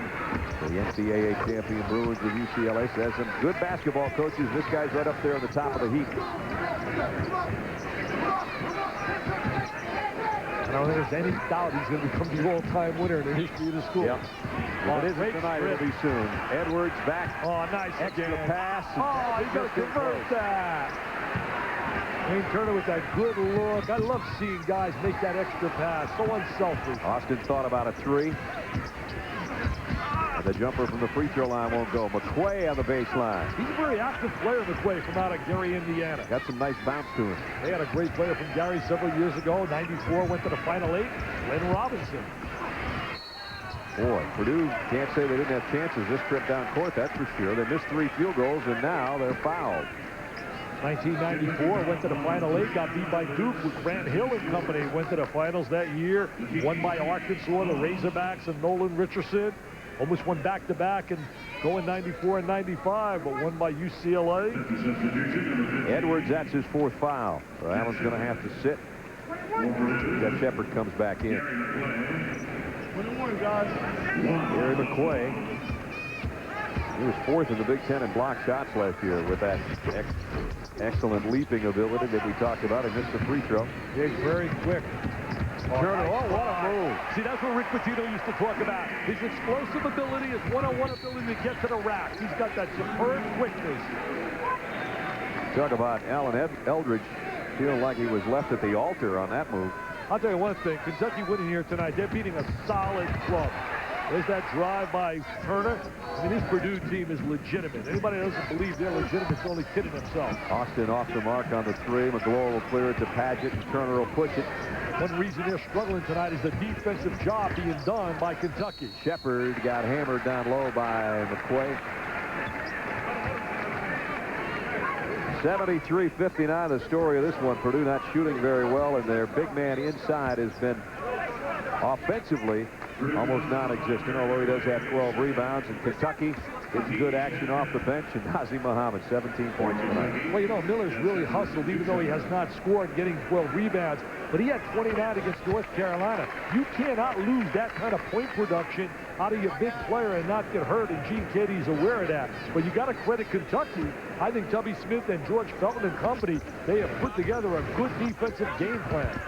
The NCAA champion Bruins of UCLA. So has some good basketball coaches. This guy's right up there on the top of the heap. I don't think there's any doubt he's going to become the all-time winner in the history of the school. Yep. If it isn't tonight, it'll be soon. Edwards back. Oh, nice Extra again. pass. Oh, he's going to convert that. Wayne Turner with that good look. I love seeing guys make that extra pass. So unselfish. Austin thought about a 3. And the jumper from the free throw line won't go. McQuay on the baseline. He's a very active player, McQuay, from out of Gary, Indiana. Got some nice bounce to him. They had a great player from Gary several years ago. 94 went to the Final 8. Glenn Robinson. Boy, Purdue can't say they didn't have chances this trip down court, that's for sure. They missed 3 field goals, and now they're fouled. 1994, went to the Final 8, got beat by Duke with Grant Hill and company. Went to the finals that year, won by Arkansas, the Razorbacks, and Nolan Richardson. Almost won back-to-back and going 94 and 95, but won by UCLA. Edwards, that's his 4th foul. So Allen's going to have to sit. Jeff Shepard comes back in. Gary McQuay. He was 4th in the Big Ten in block shots last year with that excellent leaping ability that we talked about. He missed the free throw. He's very quick. Turner, oh, what a move. See, that's what Rick Pitino used to talk about. His explosive ability, his one-on-one ability to get to the rack. He's got that superb quickness. Talk about Alan Eldridge feeling like he was left at the altar on that move. I'll tell you one thing. Kentucky winning here tonight. They're beating a solid club. There's that drive by Turner. I mean, this Purdue team is legitimate. Anybody that doesn't believe they're legitimate is only kidding themselves. Austin off the mark on the 3. McGlure will clear it to Paget, and Turner will push it. One reason they're struggling tonight is the defensive job being done by Kentucky. Shepard got hammered down low by McQuay. 73-59, the story of this one. Purdue not shooting very well, and their big man inside has been offensively almost non-existent, although he does have 12 rebounds. And Kentucky gets good action off the bench, and Nazim Muhammad, 17 points tonight. Well, you know, Miller's really hustled, even though he has not scored, getting 12 rebounds. But he had 29 against North Carolina. You cannot lose that kind of point production out of your big player and not get hurt, and Gene Cady's aware of that. But you got to credit Kentucky. I think Tubby Smith and George Felton and company, they have put together a good defensive game plan.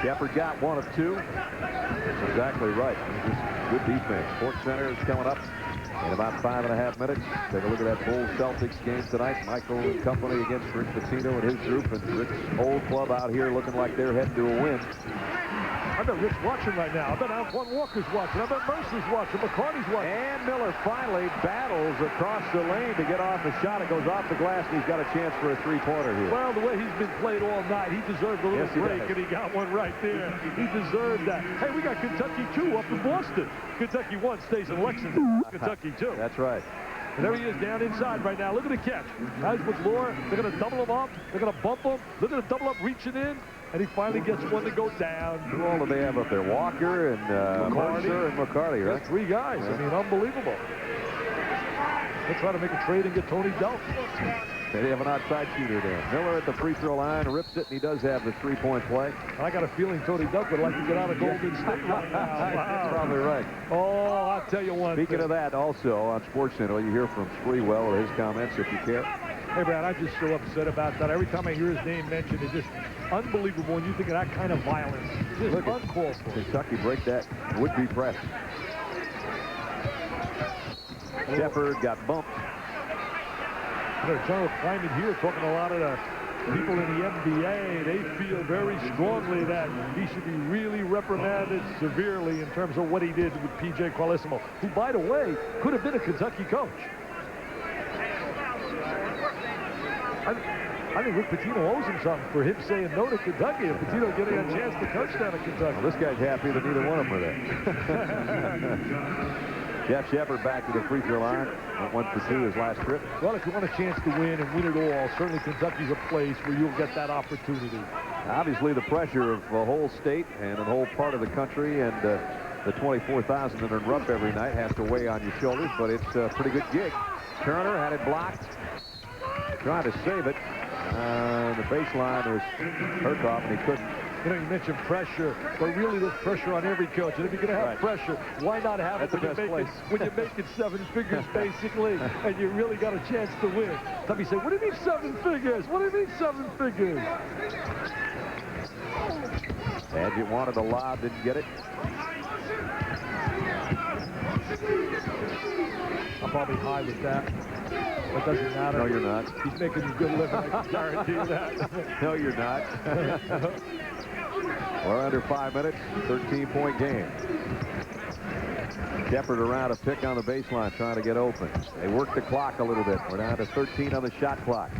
Shepard got 1 of 2. That's exactly right. Just good defense. Sports Center is coming up in about 5.5 minutes. Take a look at that Bulls Celtics game tonight. Michael and company against Rick Pitino and his group, and Rick's old club out here looking like they're heading to a win. I bet Rick's watching right now. I bet Antoine Walker's watching. I bet Mercer's watching. McCarty's watching. And Miller finally battles across the lane to get off the shot. It goes off the glass, and he's got a chance for a 3-pointer here. Well, the way he's been played all night, he deserved a little Yes, he break, does. and he got one right there. He deserved that. Hey, we got Kentucky 2 up in Boston. Kentucky 1 stays in Lexington. Kentucky 2. That's right. And there he is down inside right now. Look at the catch. As with Lore, they're going to double him up. They're going to bump him. Look at the double up reaching in. And he finally gets one to go down. Who all do they have up there? Walker and Mercer and McCarty, right? That's 3 guys. I mean, unbelievable. They're trying to make a trade and get Tony Delk. They have an outside shooter there. Miller at the free throw line, rips it, and he does have the three-point play. I got a feeling Tony Duck would like to get out of Golden State right now. Wow. Probably right. Oh, I'll tell you one Speaking thing. of that, also on SportsCenter, you hear from Sprewell or his comments if you care. Hey, Brad, I'm just so upset about that. Every time I hear his name mentioned, it's just unbelievable when you think of that kind of violence. Just uncalled for. Kentucky break that would-be press. Shepard got bumped. You know, general climate here, talking to a lot of the people in the NBA, they feel very strongly that he should be really reprimanded severely in terms of what he did with P.J. Carlesimo, who, by the way, could have been a Kentucky coach. I think Rick Pitino owes him something for him saying no to Kentucky and Pitino getting a chance to coach down at Kentucky. Well, this guy's happy that neither one of them are there. Jeff Shepard back to the free throw line. Went 1 for 2 his last trip. Well, if you want a chance to win and win it all, certainly Kentucky's a place where you'll get that opportunity. Obviously, the pressure of the whole state and a whole part of the country and the 24,000 that are in Rupp every night has to weigh on your shoulders, but it's a pretty good gig. Turner had it blocked. Trying to save it. The baseline was Herkoff, and he couldn't. You know, you mentioned pressure, but really there's pressure on every coach. And if you're going to have pressure, why not have it when you're making 7 figures, basically, and you really got a chance to win? Tommy said, what do you mean 7 figures? What do you mean 7 figures? Padgett wanted a lob, didn't get it. I'm probably high with that. It doesn't matter. No, you're not. He's making a good living, I can guarantee you that. No, you're not. We're under 5 minutes, 13-point game. Shepard around a pick on the baseline, trying to get open. They work the clock a little bit. We're down to 13 on the shot clock.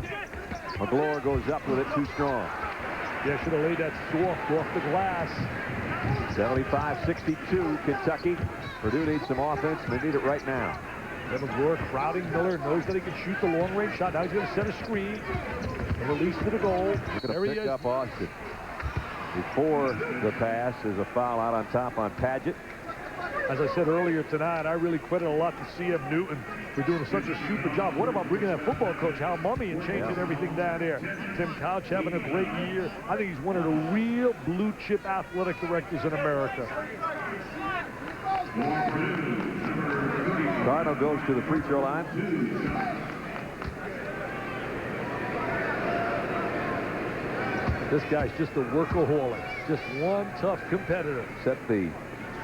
McGlure goes up with it too strong. Yeah, should have laid that soft off the glass. 75-62, Kentucky. Purdue needs some offense, and they need it right now. McGlure crowding Miller, knows that he can shoot the long-range shot. Now he's going to set a screen and release to the goal. There he is. Up Austin. Before the pass, there's a foul out on top on Padgett. As I said earlier tonight, I really credit a lot to C.M. Newton for doing such a super job. What about bringing that football coach, Hal Mummy, and changing everything down there? Tim Couch having a great year. I think he's one of the real blue-chip athletic directors in America. Cardinal goes to the free throw line. This guy's just a workaholic. Just one tough competitor. Set the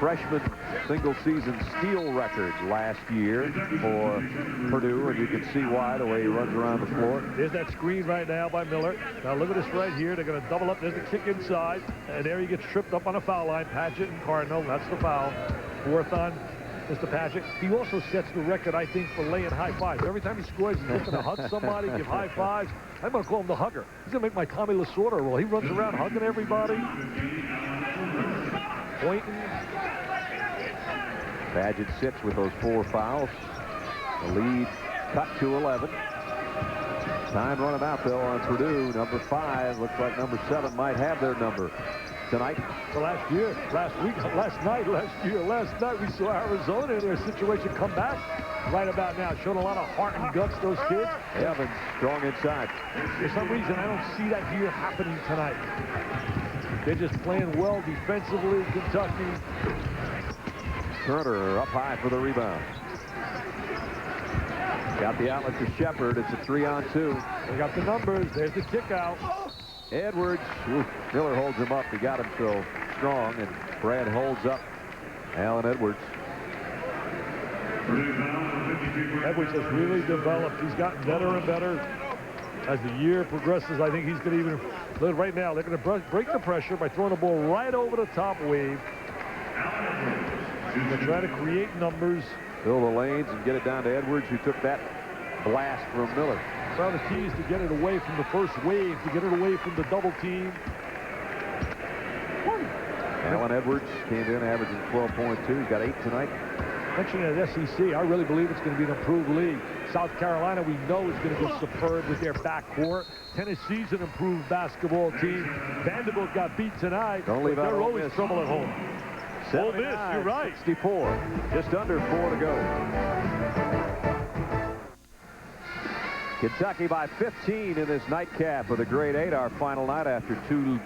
freshman single-season steal record last year for Purdue, and you can see why, the way he runs around the floor. There's that screen right now by Miller. Now look at this right here. They're going to double up. There's the kick inside, and there he gets tripped up on a foul line. Padgett and Cardinal, that's the foul. 4th on Mr. Padgett. He also sets the record, I think, for laying high fives. Every time he scores, he's looking to hug somebody, give high fives. I'm going to call him the hugger. He's going to make my Tommy Lasorda role. He runs around hugging everybody. Pointing. Padgett sits with those 4 fouls. The lead cut to 11. Time running out, though, on Purdue. Number 5. Looks like number 7 might have their number tonight. So last night we saw Arizona in their situation come back right about now. Showing a lot of heart and guts, those kids. Evans strong inside. For some reason, I don't see that here happening tonight. They're just playing well defensively, Kentucky. Turner up high for the rebound. Got the outlet to Shepard. It's a 3-on-2. They got the numbers. There's the kick out. Edwards. Oof, Miller holds him up. He got him so strong, and Brad holds up Alan Edwards. Edwards has really developed. He's gotten better and better as the year progresses. I think he's going to even, right now, they're going to break the pressure by throwing the ball right over the top wave. They're trying to create numbers. Fill the lanes and get it down to Edwards, who took that blast from Miller. Well, the key is to get it away from the first wave, to get it away from the double team. Alan Edwards came in averaging 12.2. He's got 8 tonight. Mentioning at SEC, I really believe it's going to be an improved league. South Carolina, we know, is going to be superb with their backcourt. Tennessee's an improved basketball team. Vanderbilt got beat tonight. Don't leave out they're Ole always Miss. trouble at home. Ole Miss, you're right. 64. Just under 4 to go. Kentucky by 15 in this nightcap of the grade 8, our final night after 2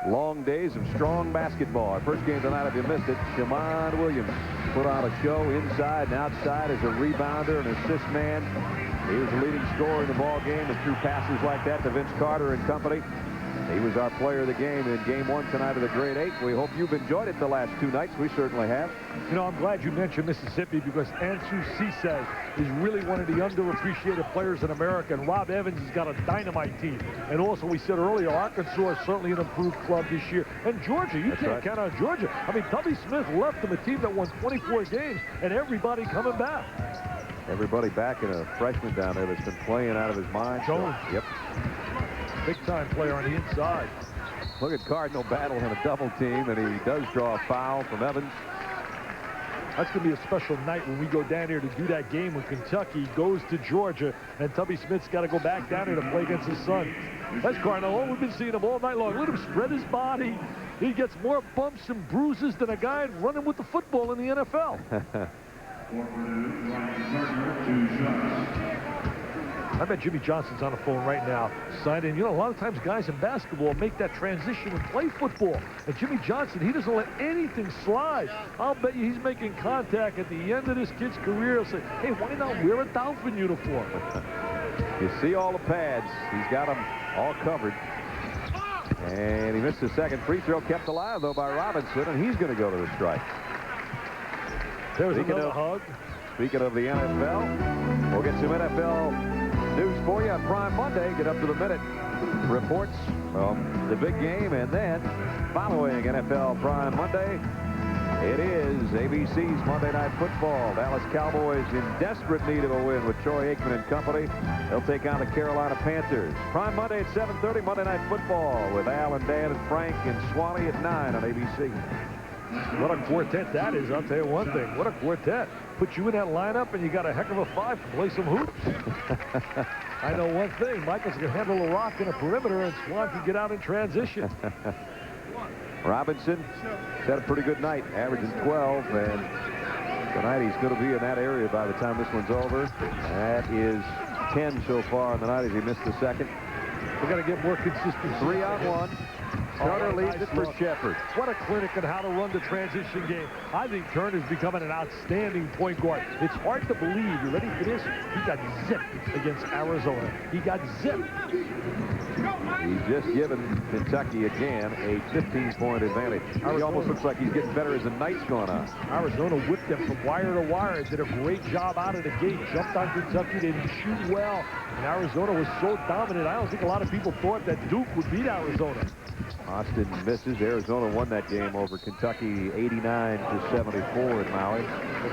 long days of strong basketball. Our first game tonight, if you missed it, Shammond Williams put on a show inside and outside as a rebounder and assist man. He was the leading scorer in the ball game and threw passes like that to Vince Carter and company. He was our player of the game in game 1 tonight of the grade 8. We hope you've enjoyed it the last 2 nights. We certainly have. You know, I'm glad you mentioned Mississippi because Ansu Cisse is really one of the underappreciated players in America, and Rob Evans has got a dynamite team. And also, we said earlier, Arkansas is certainly an improved club this year. And Georgia, you can't count on Georgia. I mean, Tubby Smith left them a team that won 24 games, and everybody coming back. Everybody back and a freshman down there that's been playing out of his mind. Jones. So, yep. Big-time player on the inside. Look at Cardinal battling a double team, and he does draw a foul from Evans. That's going to be a special night when we go down here to do that game when Kentucky goes to Georgia, and Tubby Smith's got to go back down here to play against his son. That's Cardinal. Oh, we've been seeing him all night long. Let him spread his body. He gets more bumps and bruises than a guy running with the football in the NFL. I bet Jimmy Johnson's on the phone right now, signing. You know, a lot of times guys in basketball make that transition and play football. And Jimmy Johnson, he doesn't let anything slide. I'll bet you he's making contact at the end of this kid's career. He'll say, hey, why not wear a Dolphin uniform? You see all the pads. He's got them all covered. And he missed the second free throw, kept alive, though, by Robinson, and he's going to go to the strike. There's another hug. Speaking of the NFL, we'll get some NFL news for you on Prime Monday. Get up to the minute reports from the big game, and then following NFL Prime Monday, it is ABC's Monday Night Football. Dallas Cowboys in desperate need of a win with Troy Aikman and company. They'll take on the Carolina Panthers. Prime Monday at 7:30, Monday Night Football with Al and Dan and Frank and Swanee at 9 on ABC. What a quartet that is. I'll tell you one thing. What a quartet. Put you in that lineup and you got a heck of a 5 to play some hoops. I know one thing. Michaels can handle a rock in a perimeter and Swan can get out in transition. Robinson had a pretty good night, averaging 12, and tonight he's going to be in that area by the time this one's over. That is 10 so far in the night as he missed the second. We got to get more consistency. 3-on-1. Turner leads it for Shepard. What a clinic on how to run the transition game. I think Turner's becoming an outstanding point guard. It's hard to believe. You ready for this? He got zipped against Arizona. He got zipped. He's just given Kentucky again a 15-point advantage. He almost looks like he's getting better as the night's going on. Arizona whipped them from wire to wire. Did a great job out of the gate. Jumped on Kentucky. They didn't shoot well. And Arizona was so dominant. I don't think a lot of people thought that Duke would beat Arizona. Austin misses. Arizona won that game over Kentucky 89-74 in Maui.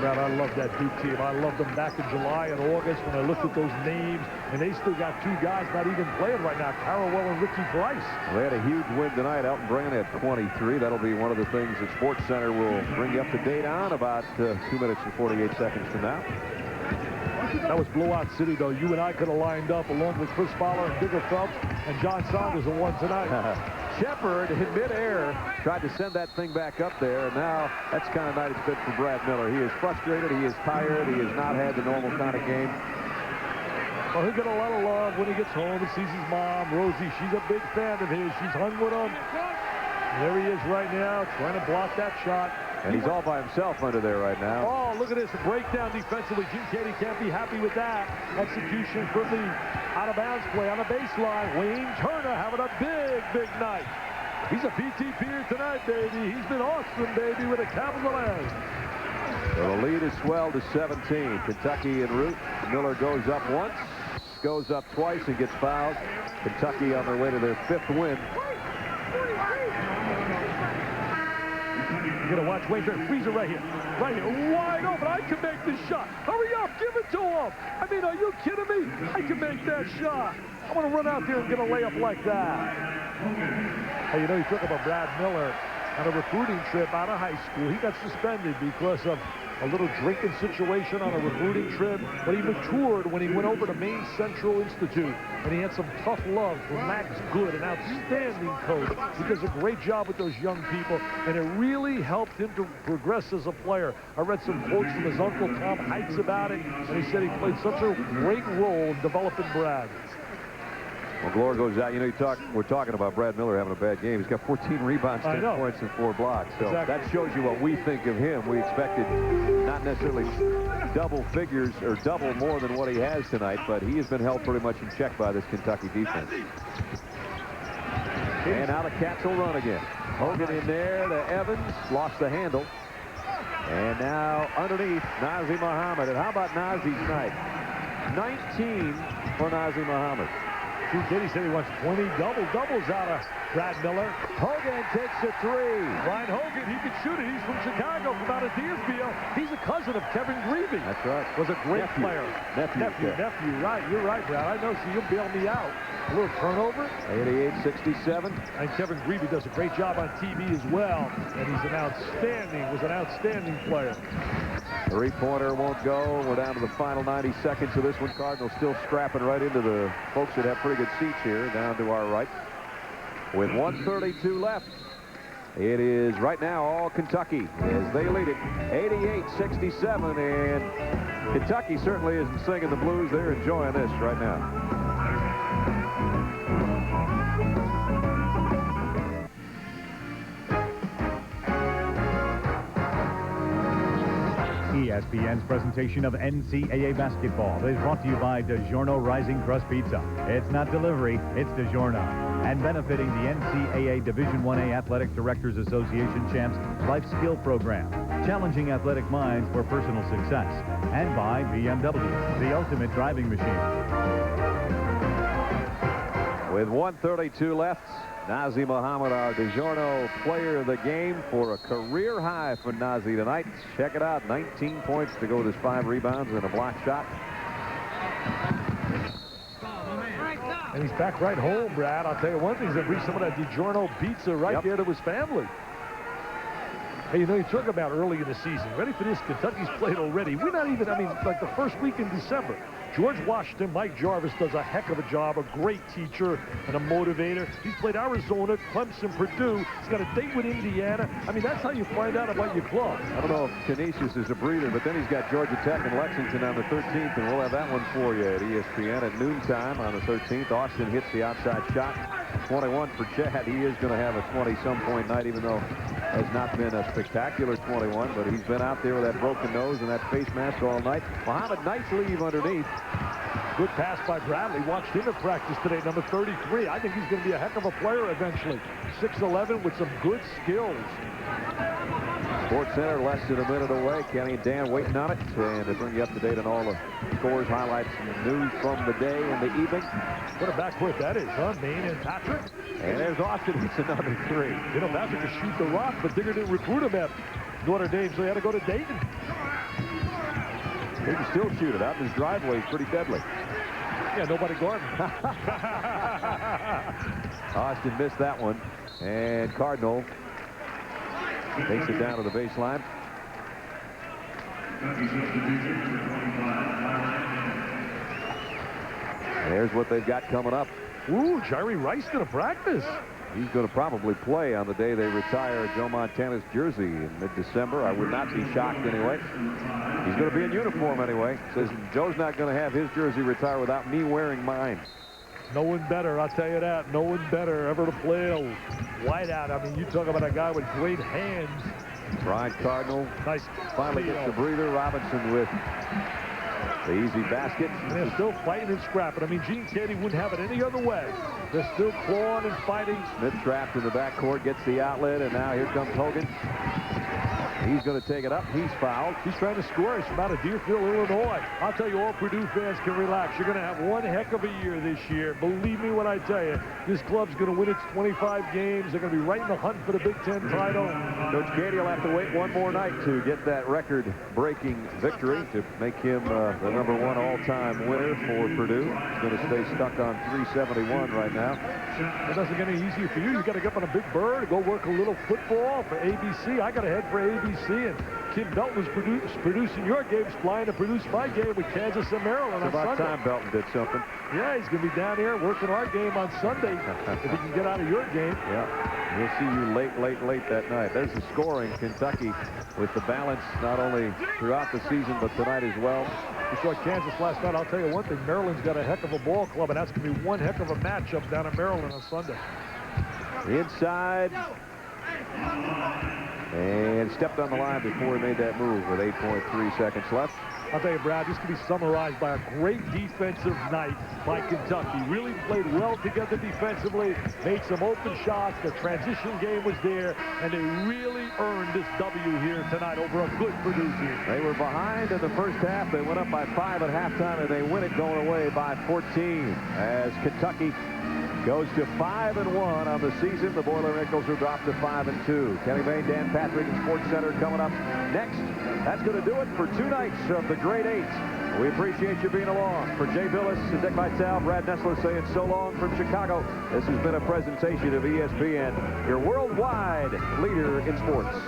Well, I love that Duke team. I loved them back in July and August when I looked at those names, and they still got 2 guys not even playing right now, Carrawell and Ricky Price. They had a huge win tonight. Elton Brand had 23. That'll be one of the things that Sports Center will bring you up to date on about 2 minutes and 48 seconds from now. That was blowout city, though. You and I could have lined up along with Chris Fowler and Digger Phelps, and John Saunders have won tonight. Shepard in midair tried to send that thing back up there, and now that's the kind of night it's been for Brad Miller. He is frustrated, he is tired, he has not had the normal kind of game. Well, he'll get a lot of love when he gets home and sees his mom, Rosie. She's a big fan of his. She's hung with him. And there he is right now, trying to block that shot. And he's all by himself under there right now. Oh, look at this. A breakdown defensively. Jim Katie can't be happy with that. Execution from the out-of-bounds play on the baseline. Wayne Turner having a big, big night. He's a PTPer tonight, baby. He's been awesome, baby, with a capital S. So the lead is swelled to 17. Kentucky en route. Miller goes up once, goes up twice, and gets fouled. Kentucky on their way to their 5th win. You're going to watch Wayne Turner. Freezer right here. Right here. Wide open. I can make this shot. Hurry up. Give it to him. I mean, are you kidding me? I can make that shot. I want to run out there and get a layup like that. Hey, you know, you talk about Brad Miller. on a recruiting trip out of high school. He got suspended because of a little drinking situation on a recruiting trip, but he matured when he went over to Maine Central Institute, and he had some tough love from Max Good, an outstanding coach. He does a great job with those young people, and it really helped him to progress as a player. I read some quotes from his uncle Tom Heights about it, and he said he played such a great role in developing Brad. Well, Glore goes out. You know, we're talking about Brad Miller having a bad game. He's got 14 rebounds, 10 points, and 4 blocks. So that shows you what we think of him. We expected not necessarily double figures or double more than what he has tonight, but he has been held pretty much in check by this Kentucky defense. And now the Cats will run again. Hogan in there to Evans, lost the handle. And now underneath, Nazir Muhammad. And how about Nazir's night? 19 for Nazir Muhammad. Drew Diddy said he wants 20 doubles out of Brad Miller. Hogan takes the 3. Brian Hogan, he can shoot it. He's from Chicago, from out of Deerfield. He's a cousin of Kevin Greavy. That's right. Was a great player. Nephew, right. You're right, Brad. I know, so you'll bail me out. A little turnover. 88-67. And Kevin Greavy does a great job on TV as well. And he's an outstanding player. Three-pointer won't go. We're down to the final 90 seconds of this one. Cardinals still scrapping right into the folks that have pretty good seats here down to our right. With 1:32 left, it is right now all Kentucky as they lead it 88-67, and Kentucky certainly isn't singing the blues. They're enjoying this right now. ESPN's presentation of NCAA basketball is brought to you by DiGiorno Rising Crust Pizza. It's not delivery, it's DiGiorno. And benefiting the NCAA Division 1A Athletic Directors Association Champs Life Skill Program, challenging athletic minds for personal success. And by BMW, the ultimate driving machine. With 1:32 left, Nazir Muhammad, our DiGiorno player of the game, for a career high for Nazir tonight. Check it out, 19 points to go with his 5 rebounds and a block shot. And he's back right home, Brad. I'll tell you one thing, he's going to bring some of that DiGiorno pizza right there to his family. Hey, you know, you talk about early in the season. Ready for this? Kentucky's played already. We're not even, like the first week in December. George Washington, Mike Jarvis does a heck of a job, a great teacher and a motivator. He's played Arizona, Clemson, Purdue. He's got a date with Indiana. I mean, that's how you find out about your club. I don't know if Canisius is a breather, but then he's got Georgia Tech and Lexington on the 13th, and we'll have that one for you at ESPN at noontime on the 13th. Austin hits the outside shot. 21 for Chad. He is going to have a 20-some point night, even though has not been a spectacular 21, but he's been out there with that broken nose and that face mask all night. Muhammad, nice leave underneath. Good pass by Bradley. Watched him at practice today, number 33. I think he's going to be a heck of a player eventually. 6'11" with some good skills. Sports Center less than a minute away. Kenny and Dan waiting on it, and to bring you up to date on all the scores, highlights, and news from the day and the evening. What a backcourt that is, huh? Maine and Patrick. And there's Austin. It's another 3. You know, Patrick could shoot the rock, but Digger didn't recruit him at Notre Dame, so he had to go to Dayton. He can still shoot it out in his driveway. It's pretty deadly. Yeah, nobody guarding. Austin missed that one, and Cardinal takes it down to the baseline. There's what they've got coming up. Ooh, Jerry Rice going to practice. He's going to probably play on the day they retire Joe Montana's jersey in mid-December. I would not be shocked anyway. He's going to be in uniform anyway. Says Joe's not going to have his jersey retire without me wearing mine. No one better, I'll tell you that. No one better ever to play a whiteout. I mean, you talk about a guy with great hands. Brian Cardinal nice finally gets the breather. Robinson with the easy basket. And they're still fighting and scrapping. I mean, Gene Keady wouldn't have it any other way. They're still clawing and fighting. Smith trapped in the backcourt, gets the outlet, and now here comes Hogan. He's going to take it up. He's fouled. He's trying to score. He's from out of Deerfield, Illinois. I'll tell you, all Purdue fans can relax. You're going to have one heck of a year this year. Believe me when I tell you, this club's going to win its 25 games. They're going to be right in the hunt for the Big Ten title. Coach Candy will have to wait one more night to get that record-breaking victory to make him the #1 all-time winner for Purdue. He's going to stay stuck on 371 right now. It doesn't get any easier for you. You got to get up on a big bird, go work a little football for ABC. I got to head for ABC, and Kim Belton is producing your games, flying to produce my game with Kansas and Maryland on Sunday. It's about time Belton did something. Yeah, he's going to be down here working our game on Sunday if he can get out of your game. Yeah, we'll see you late that night. There's the scoring. Kentucky with the balance not only throughout the season but tonight as well. We saw Kansas last night. I'll tell you one thing, Maryland's got a heck of a ball club, and that's going to be one heck of a matchup down in Maryland on Sunday. Inside. And stepped on the line before he made that move with 8.3 seconds left. I'll tell you, Brad, this can be summarized by a great defensive night by Kentucky. Really played well together defensively, made some open shots. The transition game was there, and they really earned this W here tonight over a good Purdue team. They were behind in the first half. They went up by 5 at halftime, and they win it going away by 14 as Kentucky goes to 5-1 on the season. The Boilermakers will drop to 5-2. Kenny Bain, Dan Patrick, and Sports Center coming up next. That's going to do it for 2 nights of the Great 8. We appreciate you being along. For Jay Billis and Dick Vitale, Brad Nessler saying so long from Chicago. This has been a presentation of ESPN, your worldwide leader in sports.